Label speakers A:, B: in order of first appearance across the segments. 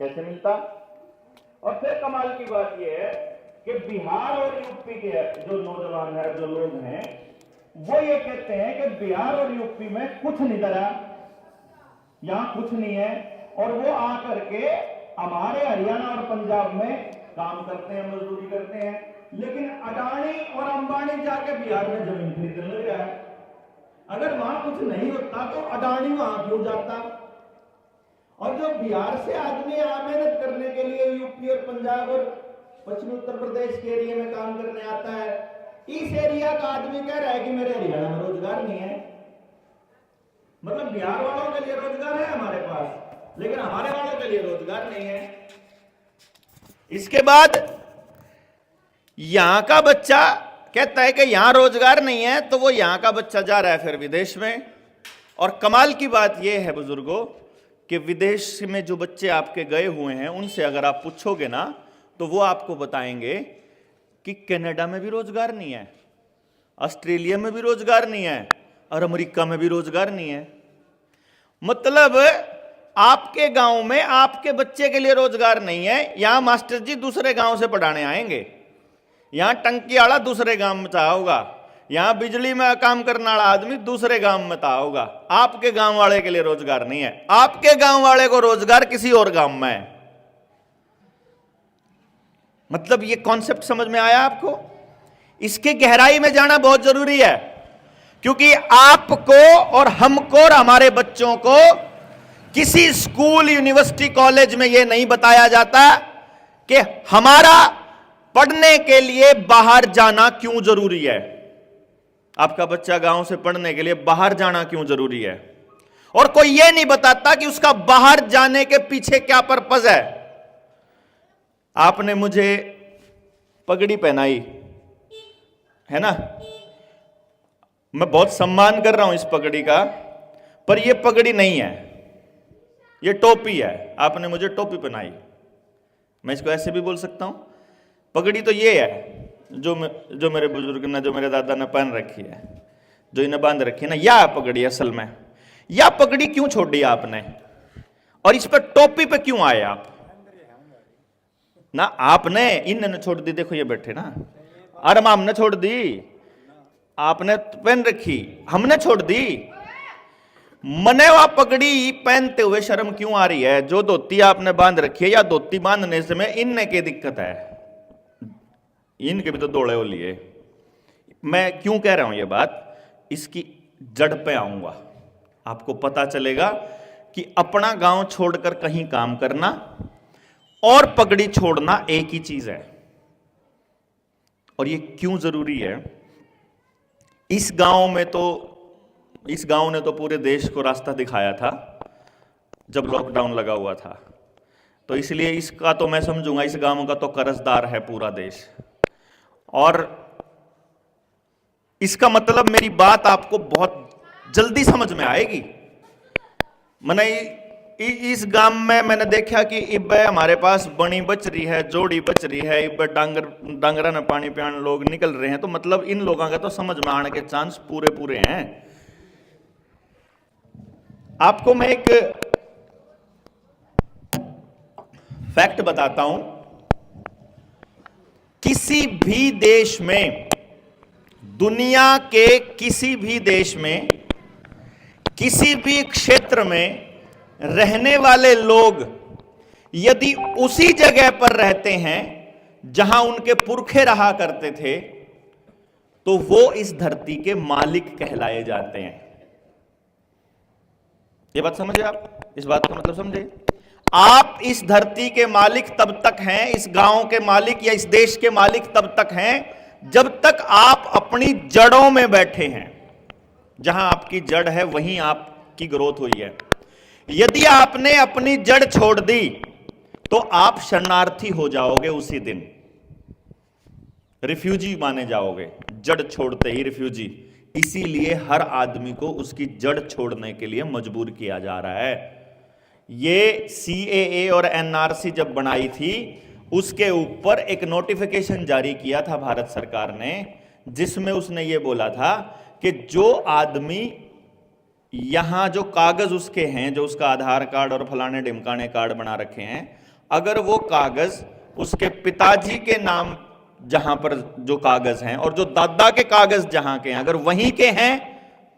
A: कैसे मिलता? और फिर कमाल की बात यह है कि बिहार और यूपी के जो नौजवान है, जो लोग हैं, वो ये कहते हैं कि बिहार और यूपी में कुछ नहीं धरा, यहां कुछ नहीं है, और वो आकर के हमारे हरियाणा और पंजाब में काम करते हैं, मजदूरी करते हैं, लेकिन अडानी और अंबानी जाके बिहार में जमीन खरीदने लग रहा है। अगर वहां कुछ नहीं होता तो अडानी वहां क्यों जाता? और जो बिहार से आदमी यहां मेहनत करने के लिए यूपी और पंजाब और पश्चिमी उत्तर प्रदेश के एरिया में काम करने आता है, इस एरिया का आदमी कह रहा है कि मेरे हरियाणा में रोजगार नहीं है। मतलब बिहार वालों के लिए रोजगार है हमारे पास, लेकिन हमारे वालों के लिए रोजगार नहीं है। इसके बाद यहां का बच्चा कहता है कि यहां रोजगार नहीं है, तो वो यहां का बच्चा जा रहा है फिर विदेश में। और कमाल की बात यह है बुजुर्गों कि विदेश में जो बच्चे आपके गए हुए हैं, उनसे अगर आप पूछोगे ना, तो वो आपको बताएंगे कि कनाडा में भी रोजगार नहीं है, ऑस्ट्रेलिया में भी रोजगार नहीं है, और अमेरिका में भी रोजगार नहीं है। मतलब आपके गांव में आपके बच्चे के लिए रोजगार नहीं है, यहां मास्टर जी दूसरे गांव से पढ़ाने आएंगे, यहां टंकी वाला दूसरे गांव में था होगा, यहां बिजली में काम करने वाला आदमी दूसरे गांव में था होगा। आपके गांव वाले के लिए रोजगार नहीं है, आपके गांव वाले को रोजगार किसी और गांव में है। मतलब ये कॉन्सेप्ट समझ में आया आपको? इसके गहराई में जाना बहुत जरूरी है, क्योंकि आपको और हमको और हमारे बच्चों को किसी स्कूल, यूनिवर्सिटी, कॉलेज में यह नहीं बताया जाता कि हमारा पढ़ने के लिए बाहर जाना क्यों जरूरी है। आपका बच्चा गांव से पढ़ने के लिए बाहर जाना क्यों जरूरी है, और कोई यह नहीं बताता कि उसका बाहर जाने के पीछे क्या पर्पस है। आपने मुझे पगड़ी पहनाई है ना, मैं बहुत सम्मान कर रहा हूं इस पगड़ी का, पर यह पगड़ी नहीं है, यह टोपी है। आपने मुझे टोपी पहनाई, मैं इसको ऐसे भी बोल सकता हूं। पगड़ी तो यह है जो मेरे बुजुर्ग ने, जो मेरे दादा ने पहन रखी है, जो इन्हें बांध रखी है ना, यह पगड़ी असल में। यह पगड़ी क्यों छोड़ी आपने, और इस पर टोपी पे क्यों आए आप ना? आपने इन्होंने छोड़ दी, देखो ये बैठे ना, अरे हमने छोड़ दी, आपने पहन रखी, हमने छोड़ दी। मने वह पगड़ी पहनते हुए शर्म क्यों आ रही है? जो धोती आपने बांध रखी है, या धोती बांधने से में इनने की दिक्कत है, इनके भी तो दौड़े हो लिए। मैं क्यों कह रहा हूं ये बात, इसकी जड़ पे आऊंगा, आपको पता चलेगा कि अपना गांव छोड़कर कहीं काम करना और पगड़ी छोड़ना एक ही चीज है, और ये क्यों जरूरी है। इस गांव ने तो पूरे देश को रास्ता दिखाया था जब लॉकडाउन लगा हुआ था, तो इसलिए इसका तो मैं समझूंगा, इस गांव का तो कर्जदार है पूरा देश। और इसका मतलब मेरी बात आपको बहुत जल्दी समझ में आएगी। मैंने इस गांव में मैंने देखा कि इब हमारे पास बनी बच रही है, जोड़ी बच रही है, इब डांगरा ने पानी पियाने लोग निकल रहे हैं, तो मतलब इन लोगों का तो समझ में आने के चांस पूरे पूरे हैं। आपको मैं एक फैक्ट बताता हूं, किसी भी देश में, दुनिया के किसी भी देश में, किसी भी क्षेत्र में रहने वाले लोग यदि उसी जगह पर रहते हैं जहां उनके पुरखे रहा करते थे, तो वो इस धरती के मालिक कहलाए जाते हैं। ये बात समझे आप? इस बात का मतलब समझे? आप इस धरती के मालिक तब तक हैं, इस गांव के मालिक या इस देश के मालिक तब तक हैं जब तक आप अपनी जड़ों में बैठे हैं। जहां आपकी जड़ है वहीं आपकी ग्रोथ हुई है। यदि आपने अपनी जड़ छोड़ दी तो आप शरणार्थी हो जाओगे, उसी दिन रिफ्यूजी माने जाओगे, जड़ छोड़ते ही रिफ्यूजी। इसीलिए हर आदमी को उसकी जड़ छोड़ने के लिए मजबूर किया जा रहा है। ये सीएए और एनआरसी जब बनाई थी, उसके ऊपर एक नोटिफिकेशन जारी किया था भारत सरकार ने, जिसमें उसने ये बोला था कि जो आदमी यहां जो कागज उसके हैं, जो उसका आधार कार्ड और फलाने ढिमकाने कार्ड बना रखे हैं, अगर वो कागज उसके पिताजी के नाम जहां पर जो कागज हैं और जो दादा के कागज जहां के हैं अगर वहीं के हैं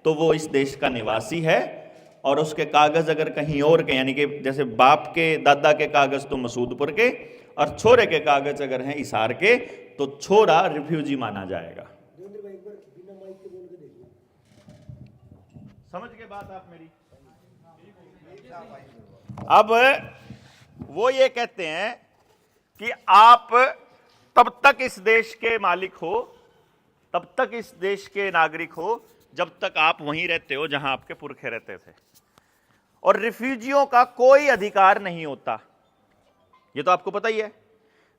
A: तो वो इस देश का निवासी है। और उसके कागज अगर कहीं और के, यानी कि जैसे बाप के दादा के कागज तो मसूदपुर के और छोरे के कागज अगर हैं हिसार के, तो छोरा रिफ्यूजी माना जाएगा। समझ गए बात आप मेरी? अब वो ये कहते हैं कि आप तब तक इस देश के मालिक हो, तब तक इस देश के नागरिक हो जब तक आप वहीं रहते हो जहां आपके पुरखे रहते थे, और रिफ्यूजियों का कोई अधिकार नहीं होता। ये तो आपको पता ही है।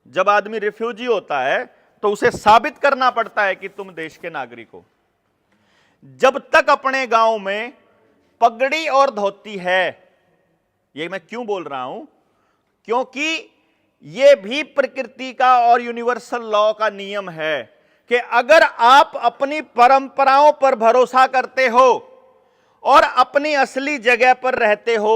A: जब आदमी रिफ्यूजी होता है तो उसे साबित करना पड़ता है कि तुम देश के नागरिक हो। जब तक अपने गांव में पगड़ी और धोती है, ये मैं क्यों बोल रहा हूं, क्योंकि यह भी प्रकृति का और यूनिवर्सल लॉ का नियम है कि अगर आप अपनी परंपराओं पर भरोसा करते हो और अपनी असली जगह पर रहते हो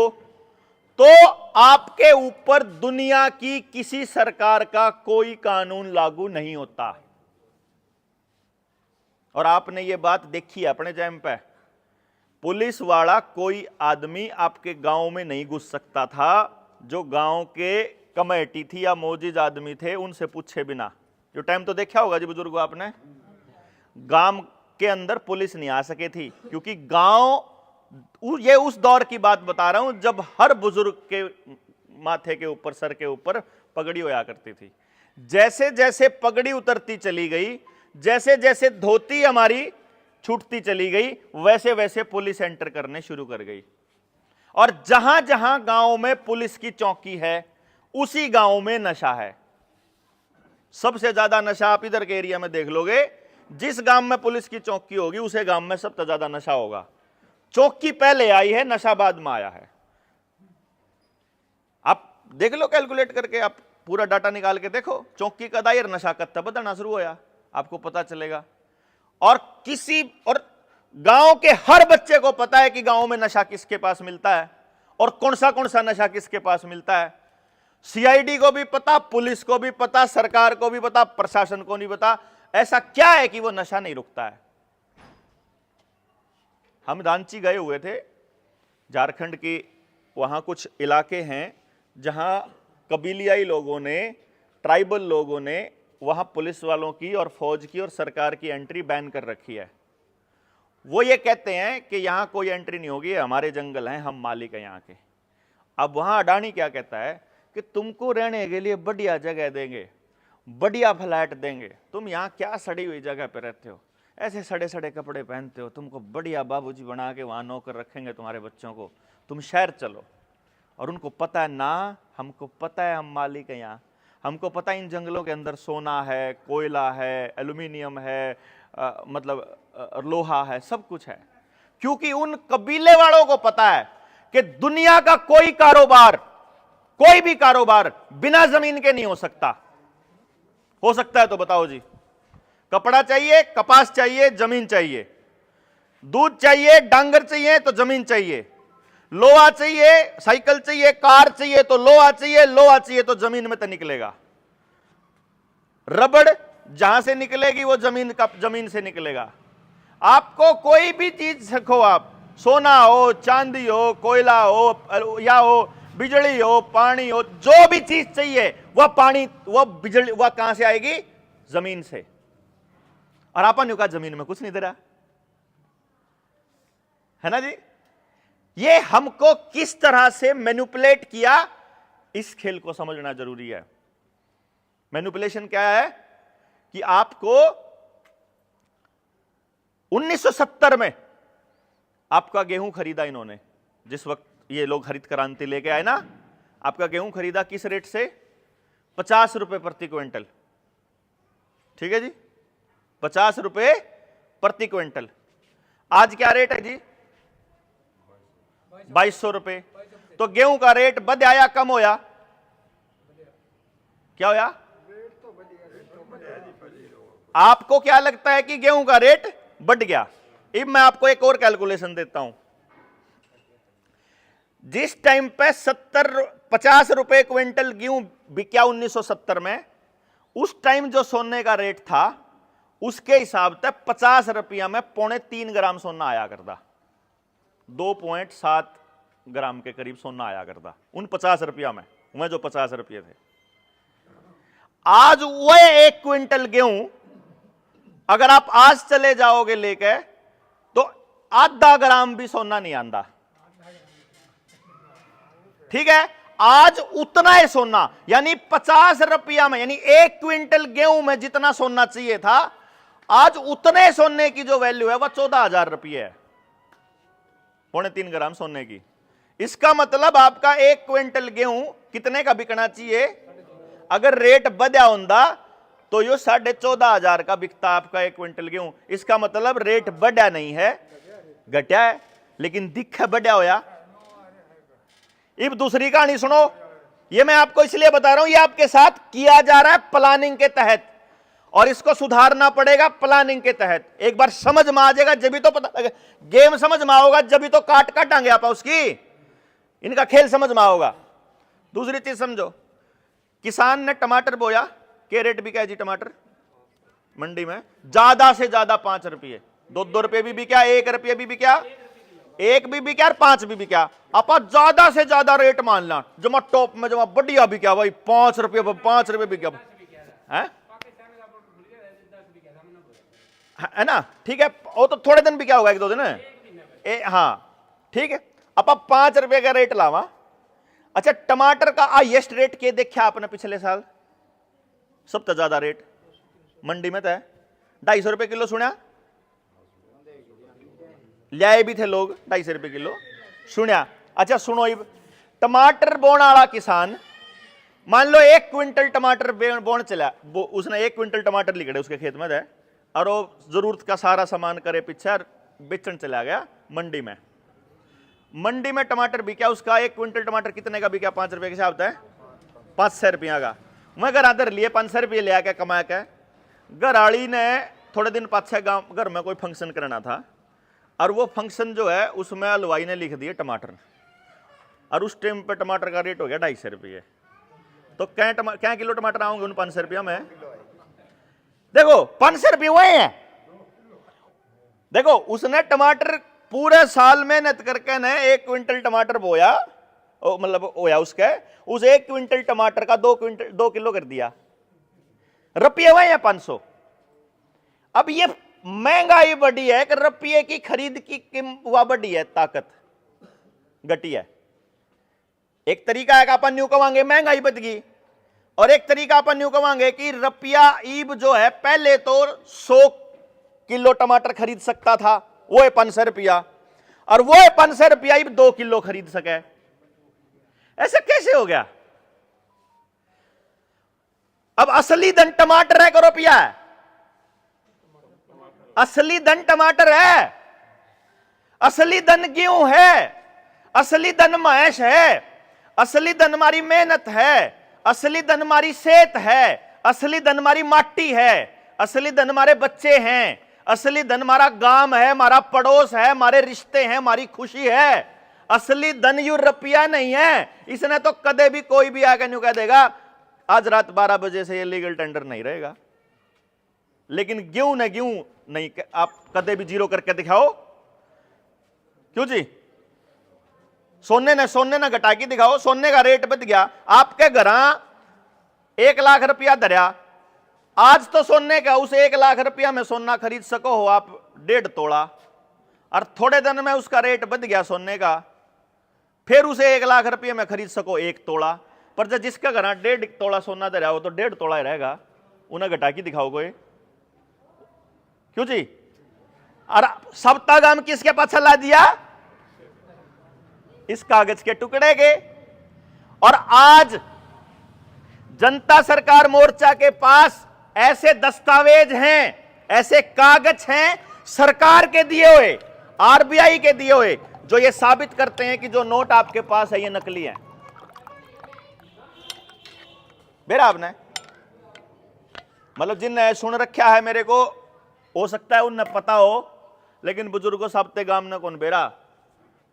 A: तो आपके ऊपर दुनिया की किसी सरकार का कोई कानून लागू नहीं होता। और आपने ये बात देखी है अपने टाइम पे, पुलिस वाला कोई आदमी आपके गांव में नहीं घुस सकता था। जो गांव के कमेटी थी या मौजूद आदमी थे उनसे पूछे बिना, जो टाइम तो देखा होगा जी बुजुर्गो आपने, गांव के अंदर पुलिस नहीं आ सके थी, क्योंकि गांव, ये उस दौर की बात बता रहा हूं जब हर बुजुर्ग के माथे के ऊपर, सर के ऊपर पगड़ी होया करती थी। जैसे जैसे पगड़ी उतरती चली गई, जैसे जैसे धोती हमारी छूटती चली गई, वैसे वैसे पुलिस एंटर करने शुरू कर गई। और जहां जहां गांव में पुलिस की चौकी है उसी गांव में नशा है। सबसे ज्यादा नशा आप इधर के एरिया में देख लोगे, जिस गांव में पुलिस की चौकी होगी उसे गांव में सबसे ज्यादा नशा होगा। चौकी पहले आई है, नशा बाद में आया है। आप देख लो कैलकुलेट करके, आप पूरा डाटा निकाल के देखो, चौकी का दायर नशा कत्ता बदलना शुरू होया, आपको पता चलेगा। और गांव के हर बच्चे को पता है कि गांव में नशा किसके पास मिलता है और कौन सा नशा किसके पास मिलता है। सीआईडी को भी पता, पुलिस को भी पता, सरकार को भी पता, प्रशासन को नहीं पता। ऐसा क्या है कि वो नशा नहीं रुकता है। हम रांची गए हुए थे, झारखंड की, वहां कुछ इलाके हैं जहां कबीलियाई लोगों ने, ट्राइबल लोगों ने वहां पुलिस वालों की और फौज की और सरकार की एंट्री बैन कर रखी है। वो ये कहते हैं कि यहां कोई एंट्री नहीं होगी, हमारे जंगल हैं, हम मालिक हैं यहां के। अब वहां अडानी क्या कहता है कि तुमको रहने के लिए बढ़िया जगह देंगे, बढ़िया फ्लैट देंगे, तुम यहाँ क्या सड़ी हुई जगह पे रहते हो, ऐसे सड़े सड़े कपड़े पहनते हो, तुमको बढ़िया बाबूजी बना के वहाँ नौकर रखेंगे तुम्हारे बच्चों को, तुम शहर चलो। और उनको पता है ना, हमको पता है हम मालिक हैं यहाँ, हमको पता है इन जंगलों के अंदर सोना है, कोयला है, एल्यूमिनियम है, मतलब लोहा है, सब कुछ है। क्योंकि उन कबीले वालों को पता है कि दुनिया का कोई कारोबार, कोई भी कारोबार बिना जमीन के नहीं हो सकता। हो सकता है तो बताओ जी। कपड़ा चाहिए, कपास चाहिए, जमीन चाहिए। दूध चाहिए, डांगर चाहिए तो जमीन चाहिए। लोहा चाहिए, साइकिल चाहिए, कार चाहिए तो लोहा चाहिए, लोहा चाहिए तो जमीन में तो निकलेगा। रबड़ जहां से निकलेगी वो जमीन से निकलेगा। आपको कोई भी चीज रखो, आप सोना हो, चांदी हो, कोयला हो, या हो बिजली हो, पानी हो, जो भी चीज चाहिए वह पानी, वह बिजली, वह कहां से आएगी? जमीन से। और आपन का जमीन में कुछ नहीं दे रहा है ना जी। ये हमको किस तरह से मैनिपुलेट किया, इस खेल को समझना जरूरी है। मैनिपुलेशन क्या है कि आपको 1970 में आपका गेहूं खरीदा इन्होंने, जिस वक्त ये लोग हरित क्रांति लेके आए ना, आपका गेहूं खरीदा किस रेट से? 50 रुपए प्रति क्विंटल। ठीक है जी, 50 रुपए प्रति क्विंटल। आज क्या रेट है जी? 2200 रुपए। तो गेहूं का रेट बढ़ आया कम होया? क्या होया? आपको क्या लगता है कि गेहूं का रेट बढ़ गया? अब मैं आपको एक और कैलकुलेशन देता हूं। जिस टाइम पे 50 रुपए क्विंटल गेहूं बिका 1970 में, उस टाइम जो सोने का रेट था उसके हिसाब से 50 रुपया में 3.25 ग्राम सोना आया करता, 2.7 ग्राम के करीब सोना आया करता उन 50 रुपया में, वह जो 50 रुपये थे। आज वह 1 क्विंटल गेहूं अगर आप आज चले जाओगे लेके तो आधा ग्राम भी सोना नहीं आंदा, ठीक है। आज उतना ही सोना, यानी 50 रुपया में, यानी 1 क्विंटल गेहूं में जितना सोना चाहिए था, आज उतने सोने की जो वैल्यू है वह 14,000 रुपये है, 3.25 ग्राम सोने की। इसका मतलब आपका 1 क्विंटल गेहूं कितने का बिकना चाहिए? अगर रेट बढ़ा होता तो यो 14,500 का बिकता आपका 1 क्विंटल गेहूं। इसका मतलब रेट बढ़ा नहीं है, घटा है, लेकिन दिखा बढ़ा होया। अब दूसरी कहानी सुनो, ये मैं आपको इसलिए बता रहा हूं, ये आपके साथ किया जा रहा है प्लानिंग के तहत, और इसको सुधारना पड़ेगा प्लानिंग के तहत। एक बार समझ में आ जाएगा जब भी तो पता लगे, गेम समझ में आओगा जब भी तो काट काटांगे आप उसकी, इनका खेल समझ में आओगा। दूसरी चीज समझो, किसान ने टमाटर बोया, क्या रेट बिका है जी टमाटर मंडी में? ज्यादा से ज्यादा 5 रुपये, 2 रुपये भी बिका, 1 रुपये भी बिका, 1 भी बिका और 5 भी बिका। आप ज्यादा से ज्यादा रेट मानना, जमा टॉप में जमा बढ़िया बिका भाई, 5 रुपये बिका है ना, ठीक है। वो तो थोड़े दिन बिका होगा, 1-2 दिन हाँ, ठीक है। अब 5 रुपये का रेट लावा। अच्छा, टमाटर का हाईएस्ट रेट के देखा आपने पिछले साल? सबसे ज्यादा रेट मंडी में था 250 रुपये किलो, सुना? लियाए भी थे लोग 250 रुपये किलो, सुनिया? अच्छा सुनो, इब टमाटर बोने वाला किसान, मान लो 1 क्विंटल टमाटर बोन चला, उसने 1 क्विंटल टमाटर लिखड़े उसके खेत में थे, और वो जरूरत का सारा सामान करे पीछे बेचन चला गया मंडी में। मंडी में टमाटर बिका, उसका 1 क्विंटल टमाटर कितने का बिका? 5 रुपये के हिसाब से 500 रुपया का। मैं घर आदर लिए 500 रुपये ले आके कमा के, घराड़ी ने थोड़े दिन पाछे गांव घर में कोई फंक्शन करना था, और वो फंक्शन जो है उसमें हलवाई ने लिख दिए टमाटर, और उस टाइम पे टमाटर का रेट हो गया 250 रुपये। तो क्या किलो टमाटर आओगे उन 500 रुपया में? देखो 500 रुपये वही है। देखो उसने टमाटर पूरे साल मेहनत करके ने 1 क्विंटल टमाटर बोया, मतलब होया उसके, उस 1 क्विंटल टमाटर का 2 किलो कर दिया, रुपये वही है 500। अब ये महंगाई बढ़ी है कि रुपये की खरीद की कीमत बढ़ी है, ताकत घटी है। एक तरीका है कि अपन न्यू कमांगे महंगाई बढ़ गई, और एक तरीका अपन न्यू कमांगे कि रुपया ईब जो है पहले तो 100 किलो टमाटर खरीद सकता था, वो है 500 रुपया, और वो है 500 रुपया ईब 2 किलो खरीद सके। ऐसे कैसे हो गया? अब असली धन टमाटर है कि रुपया है? असली धन टमाटर है, असली धन गेहूं है, असली धन महेश है, असली धन हमारी मेहनत है, असली धन हमारी सेहत है, असली धन हमारी माटी है, असली धन हमारे बच्चे हैं, असली धन हमारा गांव है, हमारा पड़ोस है, हमारे रिश्ते हैं, हमारी खुशी है। असली धन यू रुपया नहीं है। इसने तो कदे भी कोई भी आकर न्यू कह देगा आज रात 12 बजे से ये लीगल टेंडर नहीं रहेगा, लेकिन गेहूं ने गेहूं नहीं, आप कदे भी जीरो करके दिखाओ। क्यों जी? सोने ने घटा के दिखाओ, सोने का रेट बढ़ गया, आपके घर 1 लाख रुपया धरिया, आज तो सोने का उस 1 लाख रुपया में सोना खरीद सको हो आप 1.5 तोला, और थोड़े दिन में उसका रेट बढ़ गया सोने का, फिर उसे 1 लाख रुपये में खरीद सको 1 तोला। पर जब जिसका घर 1.5 तोला सोना धरिया हो तो 1.5 तोला ही रहेगा, उन्हें घटा के दिखाओ कोई। क्यों जी? और सप्ताह गाम किसके पाछा ला दिया? इस कागज के टुकड़े के। और आज जनता सरकार मोर्चा के पास ऐसे दस्तावेज हैं, ऐसे कागज हैं सरकार के दिए हुए, आरबीआई के दिए हुए, जो ये साबित करते हैं कि जो नोट आपके पास है ये नकली है। बेरा आपने मतलब जिनने सुन रखा है मेरे को, हो सकता है उन्हें पता हो, लेकिन बुजुर्गों साबते गाम न कौन बेरा,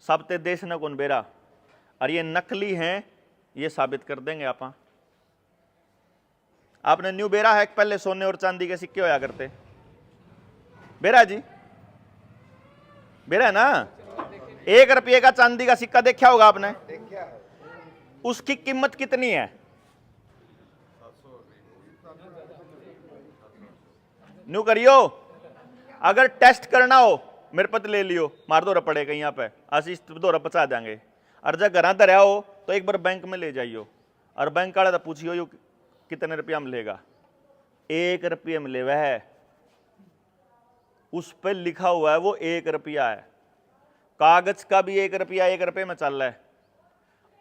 A: साबते देश न कौन बेरा। और ये नकली हैं, ये साबित कर देंगे आप। आपने न्यू बेरा है, पहले सोने और चांदी के सिक्के होया करते, बेरा जी, बेरा है ना, 1 रुपये का चांदी का सिक्का देखा होगा आपने, उसकी कीमत कितनी है? न्यू करियो, अगर टेस्ट करना हो मेरे पत ले लियो, मार दो पड़ेगा यहाँ पे, आशीष दो पचा देंगे। और जब घर धरा हो तो एक बार बैंक में ले जाइयो, और बैंक वाला तो पूछियो यो कितने रुपया मिलेगा, 1 रुपये मिले वह है, उस पर लिखा हुआ है वो 1 रुपया है। कागज का भी 1 रुपया 1 रुपये में चल रहा है,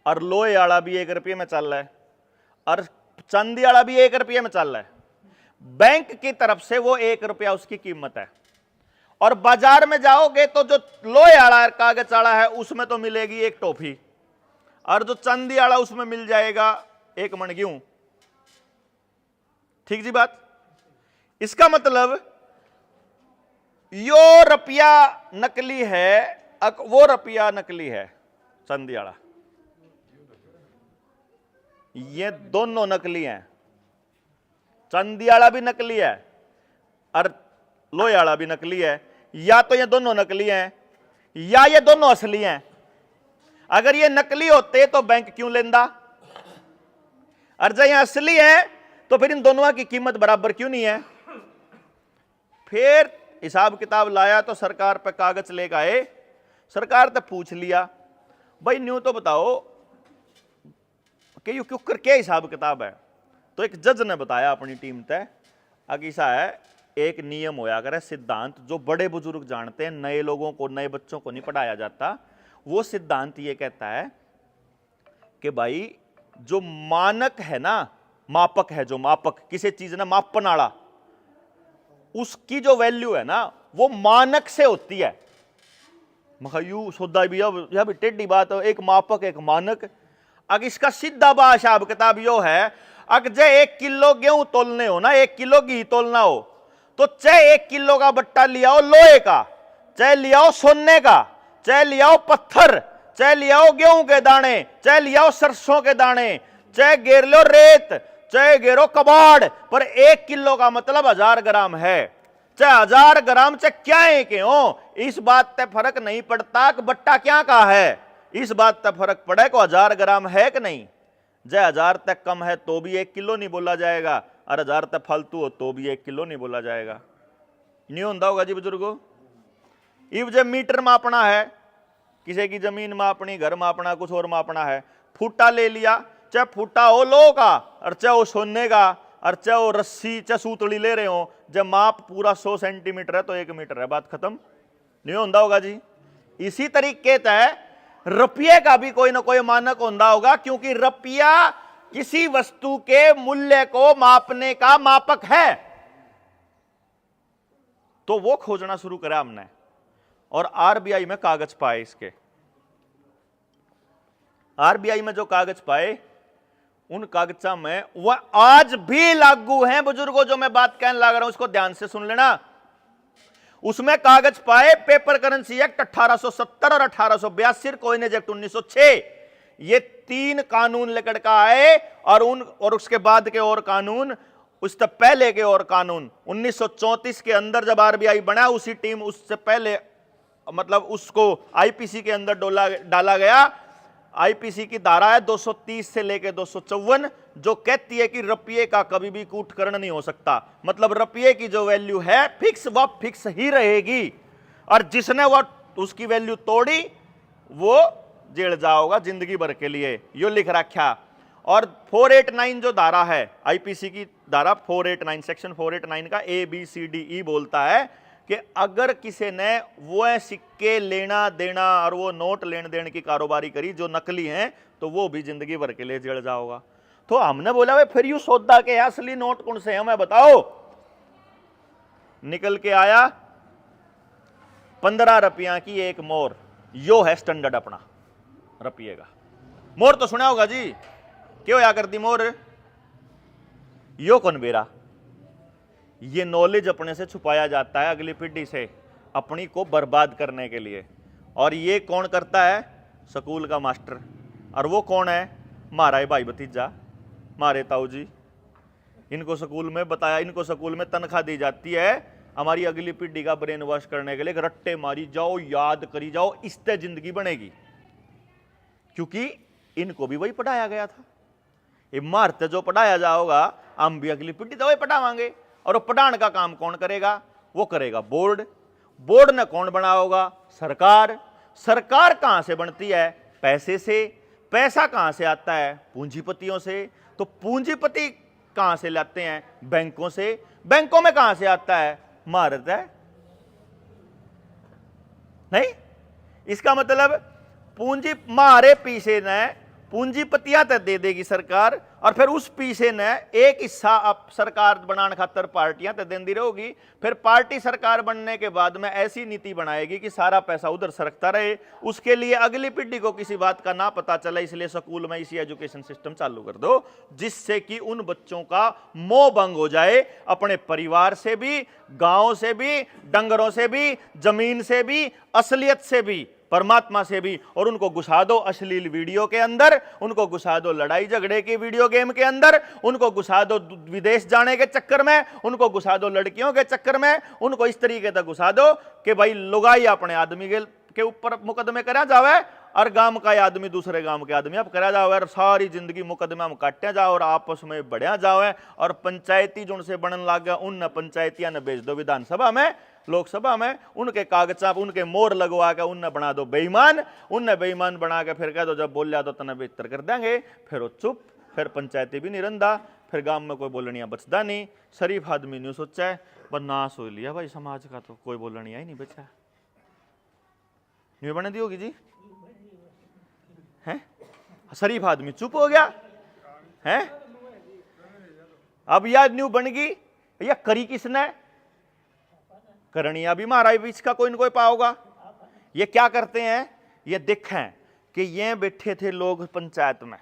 A: और लोहे वाला भी 1 रुपये में चल रहा है, और चांदी वाला भी 1 रुपये में चल रहा है। बैंक की तरफ से वो 1 रुपया उसकी कीमत है। और बाजार में जाओगे तो जो लोहे वाला कागज वाला है उसमें तो मिलेगी 1 टॉफी, और जो चांदी वाला उसमें मिल जाएगा 1 मन गेहूं। ठीक जी बात। इसका मतलब यो रुपया नकली है, वो रुपया नकली है चांदी वाला, ये दोनों नकली हैं। चांदी वाला भी नकली है और लोहे वाला भी नकली है, या तो ये दोनों नकली हैं या ये दोनों असली हैं। अगर ये नकली होते तो बैंक क्यों लेंदा, और जब ये असली है तो फिर इन दोनों की कीमत बराबर क्यों नहीं है। फिर हिसाब किताब लाया तो सरकार पे कागज लेकर आए, सरकार तो पूछ लिया भाई न्यू तो बताओ कि यू क्यों कर क्या हिसाब किताब है। तो एक जज ने बताया अपनी टीम तय, अगर ऐसा है एक नियम होया करे, सिद्धांत जो बड़े बुजुर्ग जानते हैं, नए लोगों को नए बच्चों को नहीं पढ़ाया जाता। वो सिद्धांत ये कहता है कि भाई जो मानक है ना, मापक है, जो मापक किसी चीज ना मापन वाला, उसकी जो वैल्यू है ना वो मानक से होती है। मखयू सौदा भी यह भी टेढ़ी बात है, एक मापक एक मानक। अगर इसका सीधा हिसाब किताब यो है, अगर जे 1 किलो गेहूं तोलने हो ना, 1 किलो घी तोलना हो, तो चाहे 1 किलो का बट्टा लियाओ लोहे का, चाहे लियाओ सोने का, चाहे लियाओ पत्थर, चाहे लियाओ गेहूं के दाने, चाहे लियाओ सरसों के दाने, चाहे घेर लो रेत, चाहे घेरो कबाड़, पर 1 किलो का मतलब 1000 ग्राम है। चाहे 1000 ग्राम चाहे क्या है क्यों, इस बात पे फर्क नहीं पड़ता कि बट्टा क्या का है, इस बात पे फर्क पड़े को 1000 ग्राम है कि नहीं। जय 1000 तक कम है तो भी 1 किलो नहीं बोला जाएगा, और 1000 तक फालतू हो तो भी 1 किलो नहीं बोला जाएगा। नहीं होता होगा जी बुजुर्गो। इब जब मीटर मापना है, किसी की जमीन मापनी, घर मापना, कुछ और मापना है, फुटा ले लिया, चाहे फुटा हो लो का और चाहे वो सोने का, और चाहे वो रस्सी चाहे सूतड़ी ले रहे हो, जब माप पूरा 100 सेंटीमीटर है तो 1 मीटर है, बात खत्म। नहीं होता होगा जी। इसी तरीके से रुपये का भी कोई ना कोई मानक होता होगा, क्योंकि रुपया किसी वस्तु के मूल्य को मापने का मापक है। तो वो खोजना शुरू करा हमने, और आरबीआई में कागज पाए इसके। आरबीआई में जो कागज पाए, उन कागजा में वह आज भी लागू हैं बुजुर्गों। जो मैं बात कहने लग रहा हूं उसको ध्यान से सुन लेना। उसमें कागज पाए पेपर करेंसी एक्ट 1870 और 1882, कॉइनेज एक्ट 1906, ये 3 कानून लेकर का आए, और उसके बाद के और कानून, उससे पहले के और कानून। 1934 के अंदर जब आरबीआई बना, उसी टीम उससे पहले मतलब उसको आईपीसी के अंदर डाला गया। आईपीसी की धारा है 230 से लेकर 254, जो कहती है कि रुपये का कभी भी कूटकरण नहीं हो सकता। मतलब रुपये की जो वैल्यू है फिक्स, वह फिक्स ही रहेगी, और जिसने वह उसकी वैल्यू तोड़ी वो जेल जाओगा जिंदगी भर के लिए, यो लिख रखा। और 489 जो धारा है आईपीसी की धारा 489, सेक्शन 489 का ABCDE बोलता है कि अगर किसी ने वो सिक्के लेना देना और वो नोट लेन देन की कारोबारी करी जो नकली हैं, तो वो भी जिंदगी भर के लिए जेल जाओगा। तो हमने बोला भाई फिर यू सौदा के असली नोट कौन से हमें बताओ। निकल के आया 15 रुपया की एक मोर, यो है स्टैंडर्ड अपना रुपये का। मोर तो सुना होगा जी, क्यों या करती मोर, यो कौन बेरा। ये नॉलेज अपने से छुपाया जाता है अगली पीढ़ी से, अपनी को बर्बाद करने के लिए। और ये कौन करता है, स्कूल का मास्टर। और वो कौन है? मारा है भाई भतीजा, मारे ताऊ जी। इनको स्कूल में बताया, इनको स्कूल में तनख्वाह दी जाती है हमारी अगली पीढ़ी का ब्रेन वॉश करने के लिए, रट्टे मारी जाओ, याद करी जाओ, इससे जिंदगी बनेगी। क्योंकि इनको भी वही पढ़ाया गया था। ये मारते जो पढ़ाया जाओगा, हम भी अगली पीढ़ी तो वही पढ़ावांगे। और वो पढ़ाने का काम कौन करेगा? वो करेगा बोर्ड। बोर्ड ने कौन बनाओगा? सरकार। सरकार कहां से बनती है? पैसे से। पैसा कहां से आता है? पूंजीपतियों से। तो पूंजीपति कहां से लाते हैं? बैंकों से। बैंकों में कहां से आता है? भारत है नहीं। इसका मतलब पूंजी मारे पीछे ने पूंजीपतियां तक दे देगी सरकार, और फिर उस पीछे ने एक हिस्सा अब सरकार बनाने खातर पार्टियां तक देंदी रहोगी। फिर पार्टी सरकार बनने के बाद में ऐसी नीति बनाएगी कि सारा पैसा उधर सरकता रहे। उसके लिए अगली पीढ़ी को किसी बात का ना पता चले, इसलिए स्कूल में इसी एजुकेशन सिस्टम चालू कर दो, जिससे कि उन बच्चों का मोह भंग हो जाए, अपने परिवार से भी, गांव से भी, डंगरों से भी, जमीन से भी, असलियत से भी, परमात्मा से भी। और उनको घुसा दो अश्लील वीडियो के अंदर, उनको घुसा दो लड़ाई झगड़े के वीडियो गेम के अंदर, उनको घुसा दो विदेश जाने के चक्कर में, उनको घुसा दो लड़कियों के चक्कर में, उनको इस तरीके से घुसा दो कि भाई लुगाई अपने आदमी के ऊपर मुकदमे करा जावे, और गांव का आदमी दूसरे गांव के आदमी अब करा जावे, और सारी जिंदगी मुकदमे हम काटे जाओ और आपस में बढ़िया जावे। और पंचायती जो उनसे बनने लग गया, उन पंचायतियां ने भेज दो विधानसभा में, लोकसभा में, उनके कागजा उनके मोर लगवा के उनने बना दो बेईमान। उनने बेईमान बना के फिर कह दो जब बोल लिया तो तने बेहतर कर देंगे, फिर वो चुप, फिर पंचायती भी नहीं रंदा, फिर गांव में कोई बोलनिया बचता नहीं। शरीफ आदमी नहीं सोचा है, पर नाश हो लिया भाई समाज का, तो कोई बोलनिया ही नहीं बचा। न्यू बने दी होगी जी हैं? शरीफ आदमी चुप हो गया है। अब याद न्यू बन गई, या करी किसने? करनिया भी मारा बीच का कोई न कोई पाओगा। ये क्या करते हैं? ये देखें कि ये बैठे थे लोग पंचायत में,